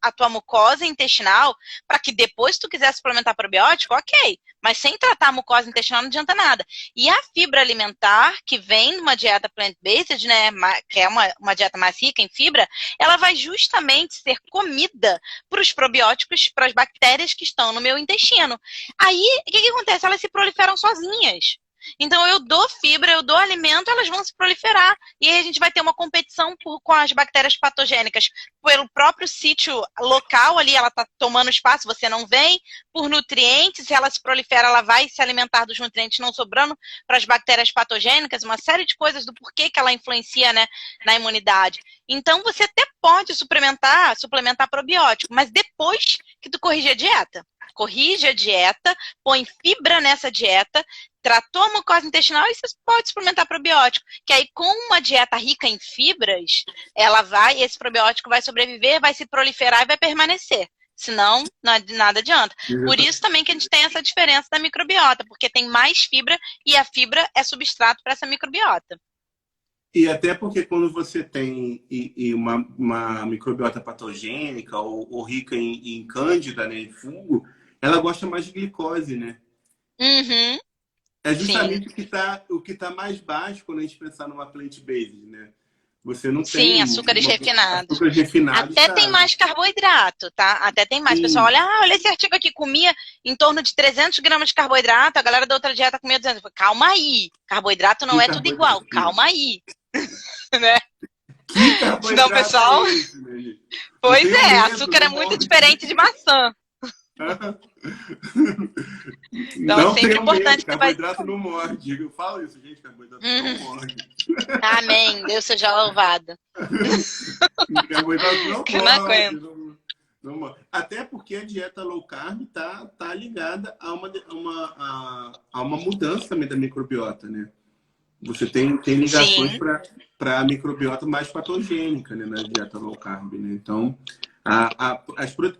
a tua mucosa intestinal para que depois, se tu quiser suplementar probiótico, ok. Mas sem tratar a mucosa intestinal não adianta nada. E a fibra alimentar, que vem de uma dieta plant-based, né, que é uma dieta mais rica em fibra, ela vai justamente ser comida para os probióticos, para as bactérias que estão no meu intestino. Aí, o que acontece? Elas se proliferam sozinhas. Então eu dou fibra, eu dou alimento, elas vão se proliferar. E aí a gente vai ter uma competição com as bactérias patogênicas pelo próprio sítio local ali, ela está tomando espaço, você não vem, por nutrientes, se ela se prolifera, ela vai se alimentar dos nutrientes não sobrando para as bactérias patogênicas, uma série de coisas do porquê que ela influencia, né, na imunidade. Então você até pode suplementar probiótico, mas depois que tu corrigir a dieta. Corrige a dieta, põe fibra nessa dieta, tratou a mucosa intestinal e você pode suplementar probiótico. Que aí, com uma dieta rica em fibras, esse probiótico vai sobreviver, vai se proliferar e vai permanecer. Senão, nada adianta. Por isso também que a gente tem essa diferença da microbiota, porque tem mais fibra e a fibra é substrato para essa microbiota. E até porque quando você tem uma microbiota patogênica ou rica em cândida, né, em fungo, ela gosta mais de glicose, né? Uhum. É justamente o que tá mais baixo quando a gente pensar numa plant-based, né? Você não tem... Sim, açúcares refinados. Açúcares refinados. Até tem mais carboidrato, tá? Até tem mais. O pessoal olha esse artigo aqui, comia em torno de 300 gramas de carboidrato, a galera da outra dieta comia 200. Calma aí, carboidrato não é tudo igual, calma aí. Né? Senão, pessoal... Pois é, açúcar é muito diferente de maçã. Então não é sempre importante que carboidrato não morde. Eu falo isso, gente, carboidrato não morde. Amém, Deus seja louvado. Carboidrato não morde. Até porque a dieta low carb tá ligada a uma mudança também da microbiota, né? Você tem ligações para a microbiota mais patogênica, né, na dieta low carb, né? Então,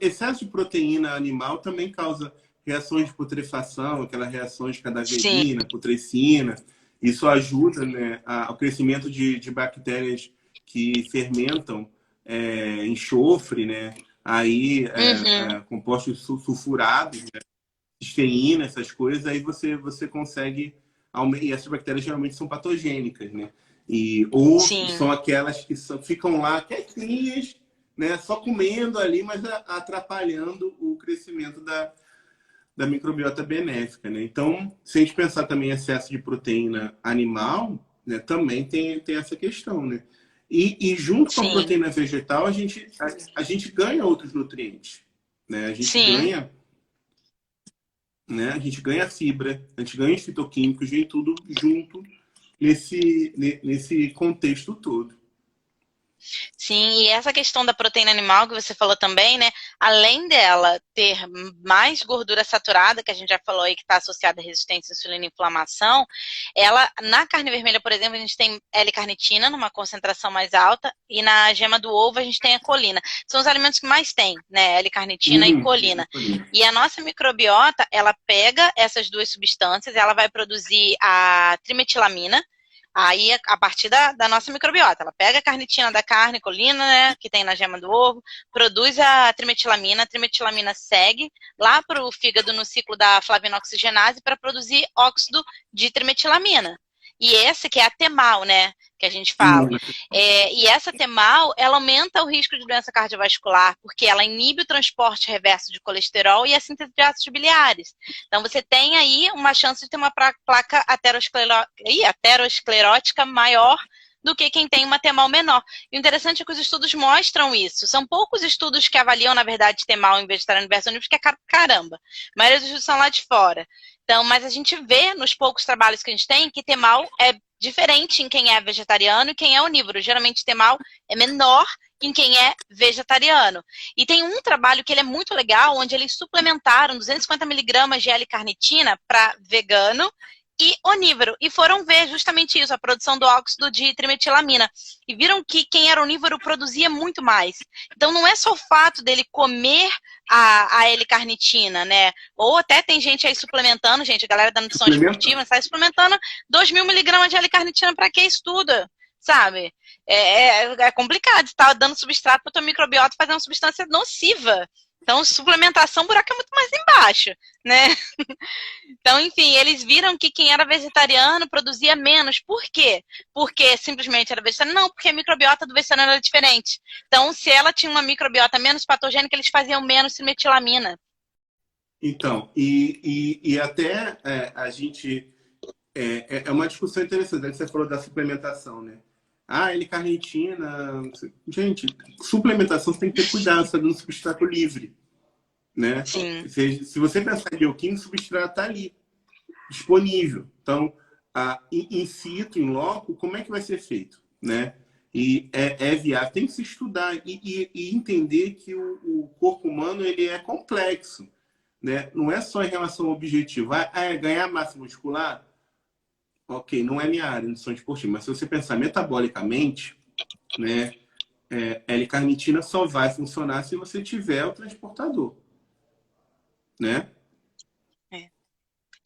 excesso de proteína animal também causa reações de putrefação, aquelas reações de cadaverina, putrescina. Isso ajuda, né, ao crescimento de bactérias que fermentam enxofre, né? Aí, compostos sulfurados, né? Cisteína, essas coisas, aí você consegue... E essas bactérias geralmente são patogênicas, né? Ou são aquelas que ficam lá quietinhas, né? Só comendo ali, mas atrapalhando o crescimento da microbiota benéfica, né? Então, se a gente pensar também em excesso de proteína animal, né, também tem essa questão, né? E junto com a proteína vegetal, a gente ganha outros nutrientes, né? A gente ganha... Né? A gente ganha fibra, a gente ganha os fitoquímicos, vem tudo junto nesse contexto todo. Sim, e essa questão da proteína animal que você falou também, né? Além dela ter mais gordura saturada, que a gente já falou aí que está associada à resistência à insulina e inflamação, ela, na carne vermelha, por exemplo, a gente tem L-carnitina numa concentração mais alta e na gema do ovo a gente tem a colina. São os alimentos que mais tem, né? L-carnitina e colina. E a nossa microbiota, ela pega essas duas substâncias, ela vai produzir a trimetilamina. Aí, a partir da nossa microbiota, ela pega a carnitina da carne, colina, né, que tem na gema do ovo, produz a trimetilamina segue lá para o fígado no ciclo da flavinoxigenase para produzir óxido de trimetilamina. E esse que é a TEMAL, né, que a gente fala. E essa TEMAL, ela aumenta o risco de doença cardiovascular, porque ela inibe o transporte reverso de colesterol e a síntese de ácidos biliares. Então, você tem aí uma chance de ter uma placa aterosclerótica maior do que quem tem uma TEMAL menor. E o interessante é que os estudos mostram isso. São poucos estudos que avaliam, na verdade, TEMAL em vegetariano versus onívoro, porque é caro pra caramba. A maioria dos estudos são lá de fora. Então, mas a gente vê nos poucos trabalhos que a gente tem que TEMAL é diferente em quem é vegetariano e quem é onívoro. Geralmente, TEMAL é menor em quem é vegetariano. E tem um trabalho que ele é muito legal, onde eles suplementaram 250 miligramas de L-carnitina para vegano e onívoro. E foram ver justamente isso, a produção do óxido de trimetilamina. E viram que quem era onívoro produzia muito mais. Então, não é só o fato dele comer a L-carnitina, né? Ou até tem gente aí suplementando, gente, a galera da nutrição esportiva está suplementando 2.000 miligramas de L-carnitina para que estuda, sabe? É complicado, você tá dando substrato para tua microbiota fazer uma substância nociva. Então, suplementação, o buraco é muito mais embaixo, né? Então, enfim, eles viram que quem era vegetariano produzia menos. Por quê? Porque simplesmente era vegetariano? Não, porque a microbiota do vegetariano era diferente. Então, se ela tinha uma microbiota menos patogênica, eles faziam menos trimetilamina. Então, e até a gente É uma discussão interessante, que você falou da suplementação, né? Ah, L-carnitina. Gente, suplementação você tem que ter cuidado, você está dando substrato livre, né? Sim. Se você pensar em bioquímica, o substrato está ali, disponível. Então, in situ, in loco, como é que vai ser feito, né? E é viável, tem que se estudar e entender que o corpo humano ele é complexo, né? Não é só em relação ao objetivo. Ganhar massa muscular, ok, não é minha área, nutrição esportiva, mas se você pensar metabolicamente, né, L-carnitina só vai funcionar se você tiver o transportador, né?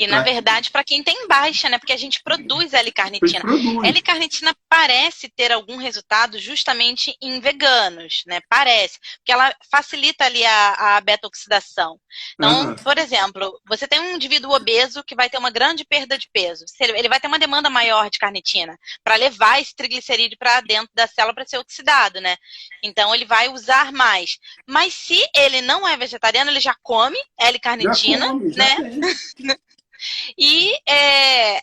E, na verdade, para quem tem baixa, né? Porque a gente produz L-carnitina. L-carnitina parece ter algum resultado justamente em veganos, né? Parece. Porque ela facilita ali a beta-oxidação. Então, por exemplo, você tem um indivíduo obeso que vai ter uma grande perda de peso. Ele vai ter uma demanda maior de carnitina para levar esse triglicerídeo para dentro da célula para ser oxidado, né? Então, ele vai usar mais. Mas se ele não é vegetariano, ele já come L-carnitina, né? E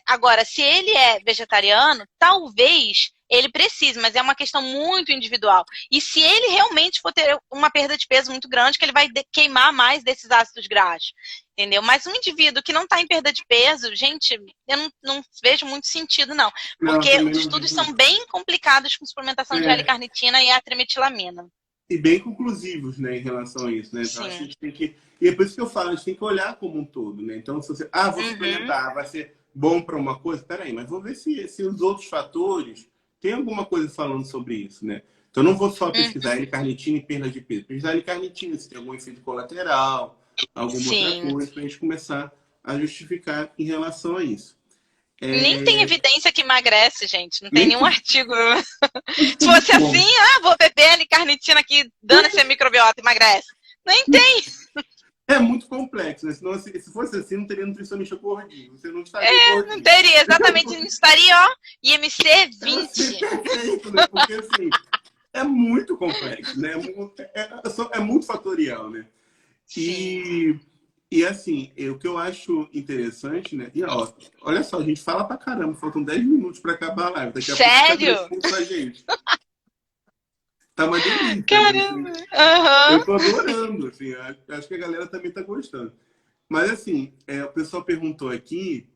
agora, se ele é vegetariano, talvez ele precise, mas é uma questão muito individual. E se ele realmente for ter uma perda de peso muito grande, que ele vai queimar mais desses ácidos graxos, entendeu? Mas um indivíduo que não está em perda de peso, gente, eu não vejo muito sentido, não. Porque os estudos são bem complicados com suplementação de L-carnitina e a trimetilamina. E bem conclusivos, né, em relação a isso, né? Então, a gente tem que... E é por isso que eu falo, a gente tem que olhar como um todo, né? Então, se você... vou suplementar, vai ser bom para uma coisa? Peraí, mas vou ver se os outros fatores... Tem alguma coisa falando sobre isso, né? Então, eu não vou só pesquisar L-carnitina e perda de peso. Pesquisar L-carnitina, se tem algum efeito colateral, alguma outra coisa, para a gente começar a justificar em relação a isso. Nem tem evidência que emagrece, gente. Não tem nenhum artigo. Se fosse assim, vou beber L-carnitina aqui, dando-se a microbiota, emagrece. Nem tem. É muito complexo, né? Senão, se fosse assim, não teria nutricionista gordinho. Você não estaria gordinho. Não teria, exatamente. Não estaria, ó, IMC 20. Perfeito, né? Porque, assim, é muito complexo, né? É muito fatorial, né? E assim, o que eu acho interessante, né? E ó, olha só, a gente fala pra caramba, faltam 10 minutos pra acabar a live. Daqui a Sério? pouco a gente. Tá uma delícia. Caramba! Né? Assim. Eu tô adorando, assim, acho que a galera também tá gostando. Mas assim, o pessoal perguntou aqui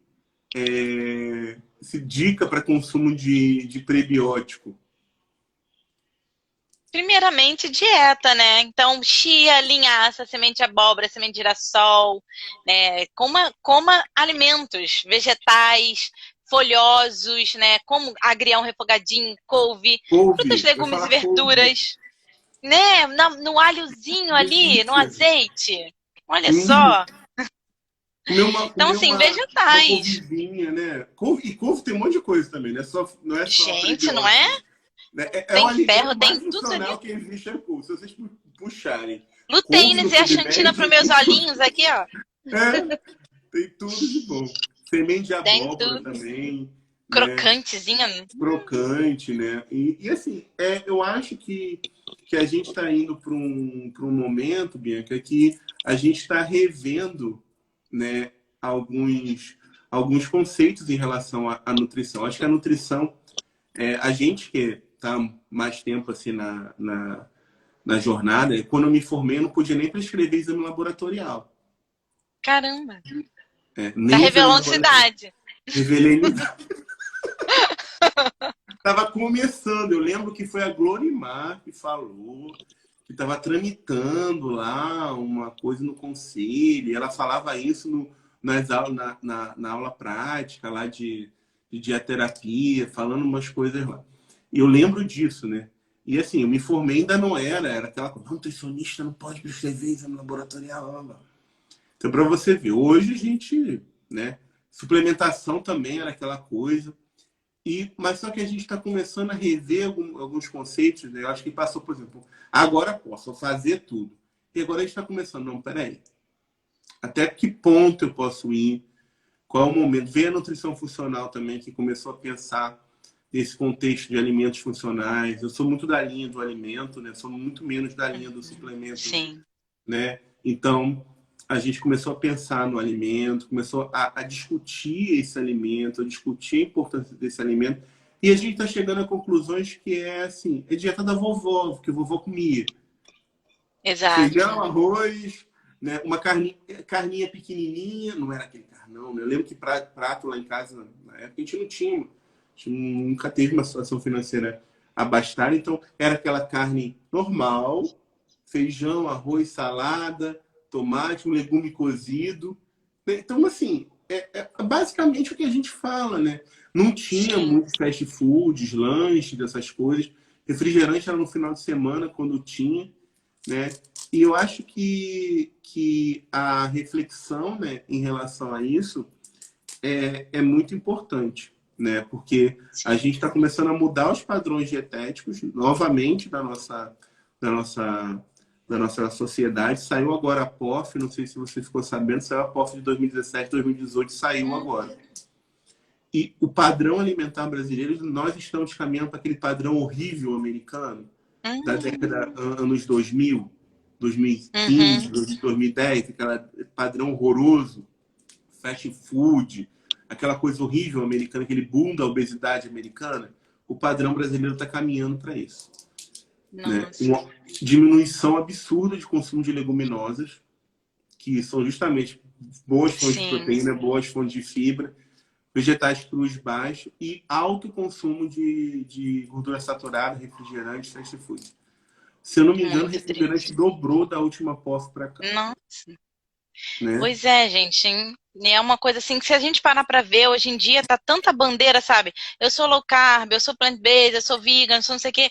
se dica para consumo de prebiótico. Primeiramente, dieta, né? Então, chia, linhaça, semente de abóbora, semente de girassol, né? Coma alimentos vegetais, folhosos, né? Como agrião refogadinho, couve, frutas, legumes e verduras. Couve. Né? No alhozinho ali, no azeite. Olha só. Então, sim, vegetais. Uma couvezinha, né? E couve tem um monte de coisa também, né? Não é só gente, não é? Tem ferro, tem tudo ali. Que existe é couve. Se vocês puxarem. Luteína e a xantina para meus olhinhos aqui, ó. Tem tudo de bom. Semente de abóbora também. Crocantezinha. Né? Crocante, né? E assim, eu acho que a gente está indo para um momento, Bianca, que a gente está revendo, né, alguns conceitos em relação à nutrição. Acho que a nutrição, a gente que está mais tempo assim na jornada, quando eu me formei, eu não podia nem prescrever exame laboratorial. Caramba! Tá revelando cidade. Revelei idade. Tava começando. Eu lembro que foi a Glorimar que falou que estava tramitando lá uma coisa no conselho. E ela falava isso nas aulas, na aula prática lá de diaterapia, falando umas coisas lá. E eu lembro disso, né? E assim, eu me formei, ainda não era aquela coisa, nutricionista não pode prescrever exame laboratorial. Então, para você ver, hoje a gente, né? Suplementação também era aquela coisa. Mas só que a gente está começando a rever alguns conceitos, né? Eu acho que passou, por exemplo, agora posso fazer tudo. E agora a gente está começando, não, peraí. Até que ponto eu posso ir? Qual é o momento? Veio a nutrição funcional também, que começou a pensar nesse contexto de alimentos funcionais. Eu sou muito da linha do alimento, né? Sou muito menos da linha do suplemento. Sim. Né? Então, a gente começou a pensar no alimento, começou a discutir esse alimento, a discutir a importância desse alimento. E a gente está chegando a conclusões que é assim, é dieta da vovó, que a vovó comia. Exato. Feijão, arroz, né? Uma carninha pequenininha, não era aquele carnão, né? Eu lembro que prato lá em casa, na época, a gente não tinha. A gente nunca teve uma situação financeira abastada, então era aquela carne normal, feijão, arroz, salada, tomate, um legume cozido. Então, assim, é basicamente o que a gente fala, né? Não tinha muito fast foods, lanches, dessas coisas. Refrigerante era no final de semana, quando tinha, né? E eu acho que a reflexão, né, em relação a isso é muito importante, né? Porque a gente está começando a mudar os padrões dietéticos novamente da nossa sociedade. Saiu agora a POF, não sei se você ficou sabendo, saiu a POF de 2017, 2018, saiu agora. E o padrão alimentar brasileiro, nós estamos caminhando para aquele padrão horrível americano da década, anos 2000, 2015, 2010, aquele padrão horroroso, fast food, aquela coisa horrível americana, aquele boom da obesidade americana. O padrão brasileiro está caminhando para isso. Né? Uma diminuição absurda de consumo de leguminosas, que são justamente boas fontes de proteína, boas fontes de fibra, vegetais crus baixos e alto consumo de gordura saturada, refrigerante, fast food. Se eu não me engano, o refrigerante dobrou da última POF para cá. Nossa. Né? Pois é, gente. É uma coisa assim que se a gente parar pra ver, hoje em dia tá tanta bandeira, sabe? Eu sou low carb, eu sou plant-based, eu sou vegan, eu sou não sei o quê.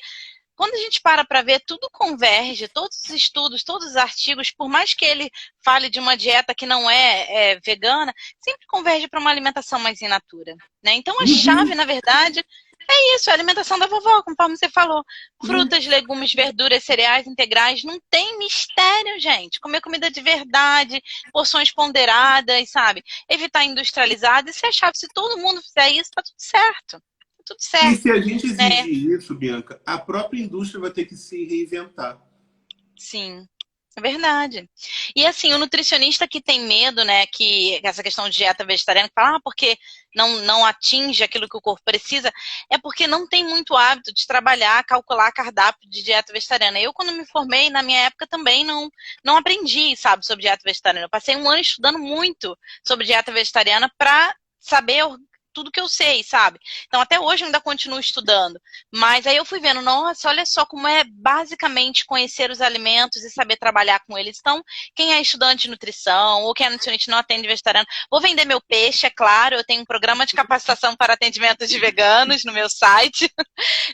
Quando a gente para ver, tudo converge, todos os estudos, todos os artigos, por mais que ele fale de uma dieta que não é vegana, sempre converge para uma alimentação mais in natura, né? Então a chave, na verdade, é isso, a alimentação da vovó, conforme você falou. Frutas, legumes, verduras, cereais integrais, não tem mistério, gente. Comer comida de verdade, porções ponderadas, sabe? Evitar industrializado. E se a chave, se todo mundo fizer isso, tá tudo certo. Tudo certo. E se a gente exigir isso, Bianca, a própria indústria vai ter que se reinventar. Sim, é verdade. E assim, o nutricionista que tem medo, né, que essa questão de dieta vegetariana, que fala, porque não atinge aquilo que o corpo precisa, é porque não tem muito hábito de trabalhar, calcular cardápio de dieta vegetariana. Eu, quando me formei, na minha época também não aprendi, sabe, sobre dieta vegetariana. Eu passei um ano estudando muito sobre dieta vegetariana para saber tudo que eu sei, sabe? Então, até hoje eu ainda continuo estudando. Mas aí eu fui vendo, nossa, olha só como é basicamente conhecer os alimentos e saber trabalhar com eles. Então, quem é estudante de nutrição ou quem é nutricionista não atende vegetariano, vou vender meu peixe, é claro. Eu tenho um programa de capacitação para atendimento de veganos no meu site,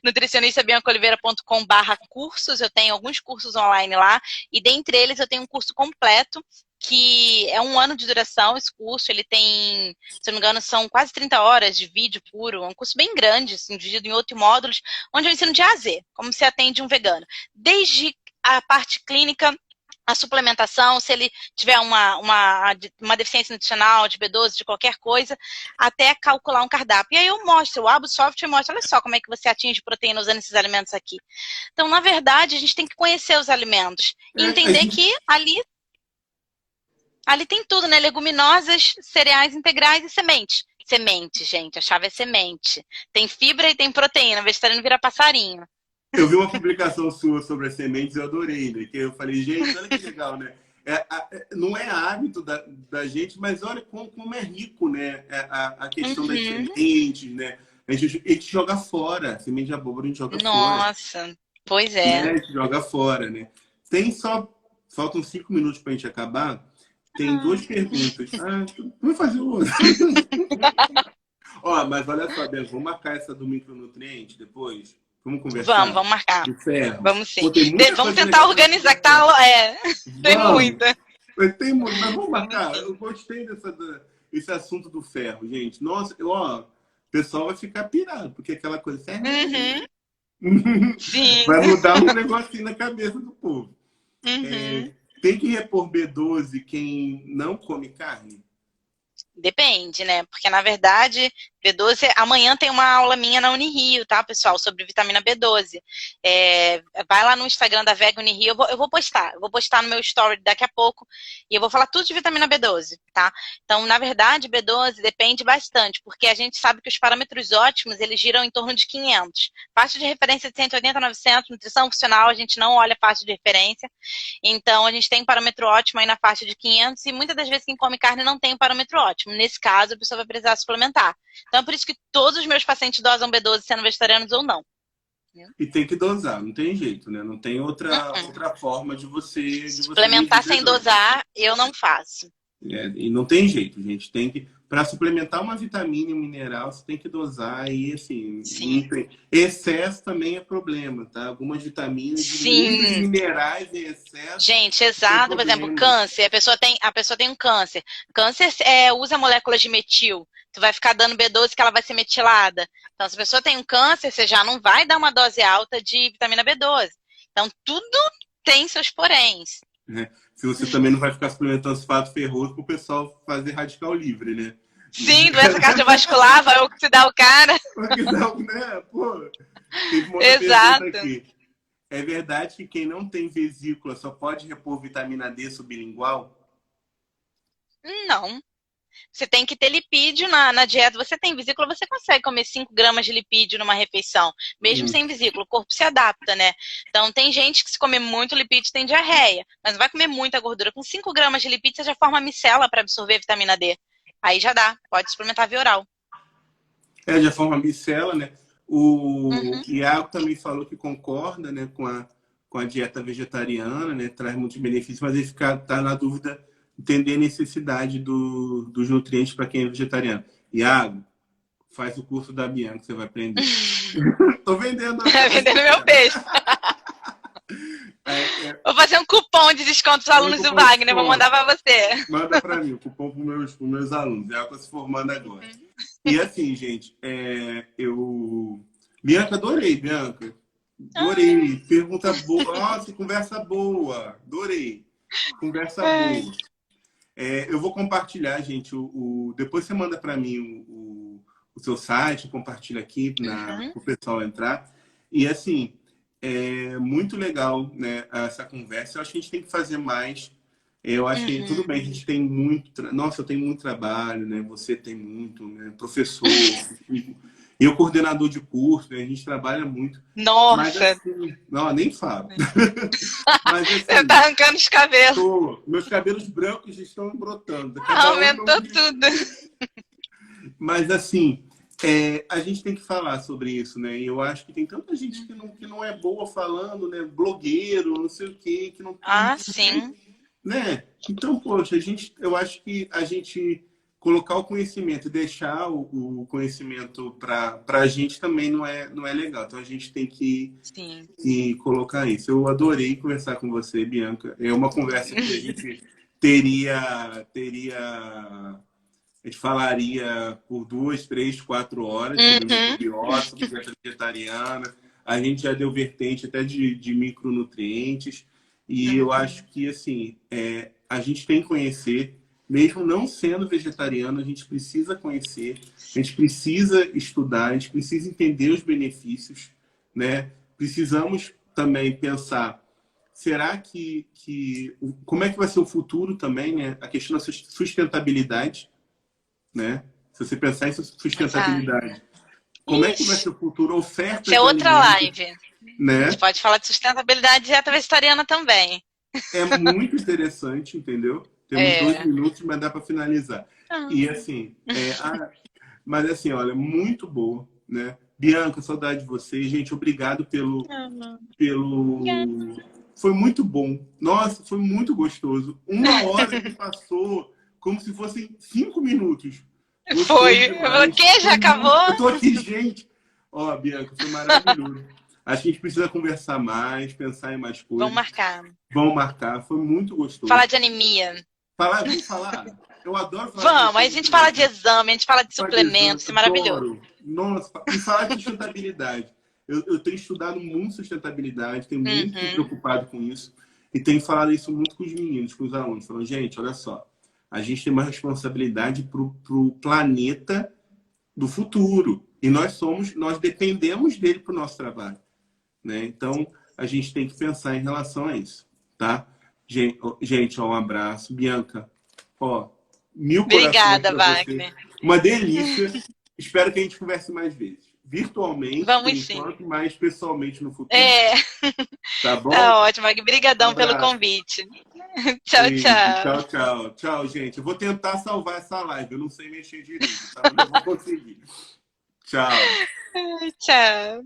nutricionistabiancaoliveira.com/cursos. Eu tenho alguns cursos online lá e dentre eles eu tenho um curso completo que é 1 ano de duração. Esse curso, ele tem, se eu não me engano, são quase 30 horas de vídeo puro, é um curso bem grande, assim, dividido em 8 módulos, onde eu ensino de A a Z, como se atende um vegano. Desde a parte clínica, a suplementação, se ele tiver uma deficiência nutricional, de B12, de qualquer coisa, até calcular um cardápio. E aí eu abro o software e mostro, olha só como é que você atinge proteína usando esses alimentos aqui. Então, na verdade, a gente tem que conhecer os alimentos e entender que ali tem tudo, né? Leguminosas, cereais integrais e sementes. Semente, gente. A chave é semente. Tem fibra e tem proteína. O vegetariano vira passarinho. Eu vi uma publicação sua sobre as sementes e eu adorei, né? Que eu falei, gente, olha que legal, né? Não é hábito da gente, mas olha como é rico, né? A questão das sementes, né? A gente joga fora. Semente de abóbora a gente joga fora. Nossa, pois é. Né? A gente joga fora, né? Faltam 5 minutos pra gente acabar. Tem 2 perguntas. Vamos fazer outra. Ó, mas olha só, Bel, vamos marcar essa do micronutriente depois? Vamos conversar? Vamos marcar. Do ferro. Vamos sim. Pô, vamos tentar organizar, que tá... tem muita. Tem muito, mas vamos marcar. Eu gostei desse assunto do ferro, gente. Nossa, o pessoal vai ficar pirado, porque aquela coisa... Sim. Vai mudar um negocinho na cabeça do povo. Tem que repor B12 quem não come carne? Depende, né? Porque, na verdade, B12, amanhã tem uma aula minha na Unirio, tá, pessoal, sobre vitamina B12. Vai lá no Instagram da Vega Unirio, eu vou postar no meu story daqui a pouco, e eu vou falar tudo de vitamina B12, tá? Então, na verdade, B12 depende bastante, porque a gente sabe que os parâmetros ótimos, eles giram em torno de 500. Faixa de referência de 180 a 900, nutrição funcional, a gente não olha a faixa de referência. Então, a gente tem um parâmetro ótimo aí na faixa de 500, e muitas das vezes quem come carne não tem um parâmetro ótimo. Nesse caso, a pessoa vai precisar suplementar. Então, é por isso que todos os meus pacientes dosam B12 sendo vegetarianos ou não. E tem que dosar, não tem jeito, né? Não tem outra forma de você... Suplementar sem dosar, eu não faço. E não tem jeito, gente. Tem que... Para suplementar uma vitamina e um mineral, você tem que dosar e, assim... Excesso também é problema, tá? Algumas vitaminas, muitos minerais em excesso... Gente, exato. Por exemplo, câncer. A pessoa tem um câncer. Câncer usa moléculas de metil. Tu vai ficar dando B12 que ela vai ser metilada. Então, se a pessoa tem um câncer, você já não vai dar uma dose alta de vitamina B12. Então, tudo tem seus poréns. Se você também não vai ficar suplementando sulfato ferroso para o pessoal fazer radical livre, né? Sim, doença cardiovascular, vai oxidar o cara. Né? Pô, teve uma Exato. pergunta aqui. É verdade que quem não tem vesícula só pode repor vitamina D sublingual? Não. Você tem que ter lipídio na dieta. Você tem vesícula, você consegue comer 5 gramas de lipídio numa refeição. Mesmo sem vesícula, o corpo se adapta, né? Então, tem gente que se comer muito lipídio tem diarreia. Mas não vai comer muita gordura. Com 5 gramas de lipídio, você já forma micela para absorver a vitamina D. Aí já dá. Pode suplementar via oral. Já forma micela, né? O Iago também falou que concorda, né, com a dieta vegetariana, né? Traz muitos benefícios, mas ele tá na dúvida... entender a necessidade dos nutrientes para quem é vegetariano. Iago, faz o curso da Bianca, você vai aprender. Tô vendendo. Vendendo meu peixe. Vou fazer um cupom de desconto para os alunos do Wagner, vou mandar para você. Manda para mim, o cupom para os meus alunos. Ela está se formando agora. E assim, gente, Bianca, adorei, Bianca. Adorei. Pergunta boa. Nossa, conversa boa. Adorei. Conversa boa. Eu vou compartilhar, gente. Depois você manda para mim o seu site, compartilha aqui para o pessoal entrar. E assim, é muito legal, né, essa conversa. Eu acho que a gente tem que fazer mais. Eu acho que tudo bem, a gente tem muito... Nossa, eu tenho muito trabalho, né? Você tem muito, né? Professor, eu coordenador de curso, né? A gente trabalha muito. Nossa! Mas, assim, não, nem falo. Mas, assim, você tá arrancando os cabelos. Meus cabelos brancos estão brotando. Aumentou tudo. Mas, assim, a gente tem que falar sobre isso, né? E eu acho que tem tanta gente que não é boa falando, né? Blogueiro, não sei o quê. Que não, sim. Né? Então, poxa, eu acho que a gente colocar o conhecimento e deixar o conhecimento para a gente também não é legal. Então, a gente tem que colocar isso. Eu adorei conversar com você, Bianca. É uma conversa que a gente teria... A gente falaria por 2, 3, 4 horas sobre microbiota, sobre dieta vegetariana. A gente já deu vertente até de micronutrientes. E eu acho que, assim, a gente tem que conhecer, mesmo não sendo vegetariano, a gente precisa conhecer, a gente precisa estudar, a gente precisa entender os benefícios, né? Precisamos também pensar, será que como é que vai ser o futuro também, né? A questão da sustentabilidade, né? Se você pensar em sustentabilidade, como é que vai ser o futuro? Oferta Isso é outra live. Né? A gente pode falar de sustentabilidade e dieta vegetariana também. É muito interessante, entendeu? Temos 2 minutos, mas dá para finalizar. E assim, mas assim, olha, muito boa, né? Bianca, saudade de você. Gente, obrigado pelo... Foi muito bom. Nossa, foi muito gostoso. 1 hora que passou como se fossem 5 minutos. Foi. Eu falei, que já acabou? Eu tô aqui, gente. Ó, Bianca, foi maravilhoso. Acho que a gente precisa conversar mais, pensar em mais coisas. Vamos marcar. Foi muito gostoso. Falar de anemia. Vamos falar? Eu adoro falar. Vamos, aí a gente fala de exame, a gente fala de suplementos, é maravilhoso. Nossa, e falar de sustentabilidade. Eu tenho estudado muito sustentabilidade, tenho muito me preocupado com isso. E tenho falado isso muito com os meninos, com os alunos. Falando, gente, olha só, a gente tem uma responsabilidade para o planeta do futuro. E nós dependemos dele para o nosso trabalho, né? Então, a gente tem que pensar em relação a isso, tá? Gente, ó, um abraço. Bianca, ó, 1000 corações Obrigada, para você. Wagner. Uma delícia. Espero que a gente converse mais vezes. Virtualmente, por enquanto, mas pessoalmente no futuro. Tá bom? Tá ótimo, Wagner. Obrigadão pelo convite. Tchau, tchau. Tchau. Tchau, gente. Eu vou tentar salvar essa live. Eu não sei mexer direito, tá? Mas eu vou conseguir. Tchau. Tchau.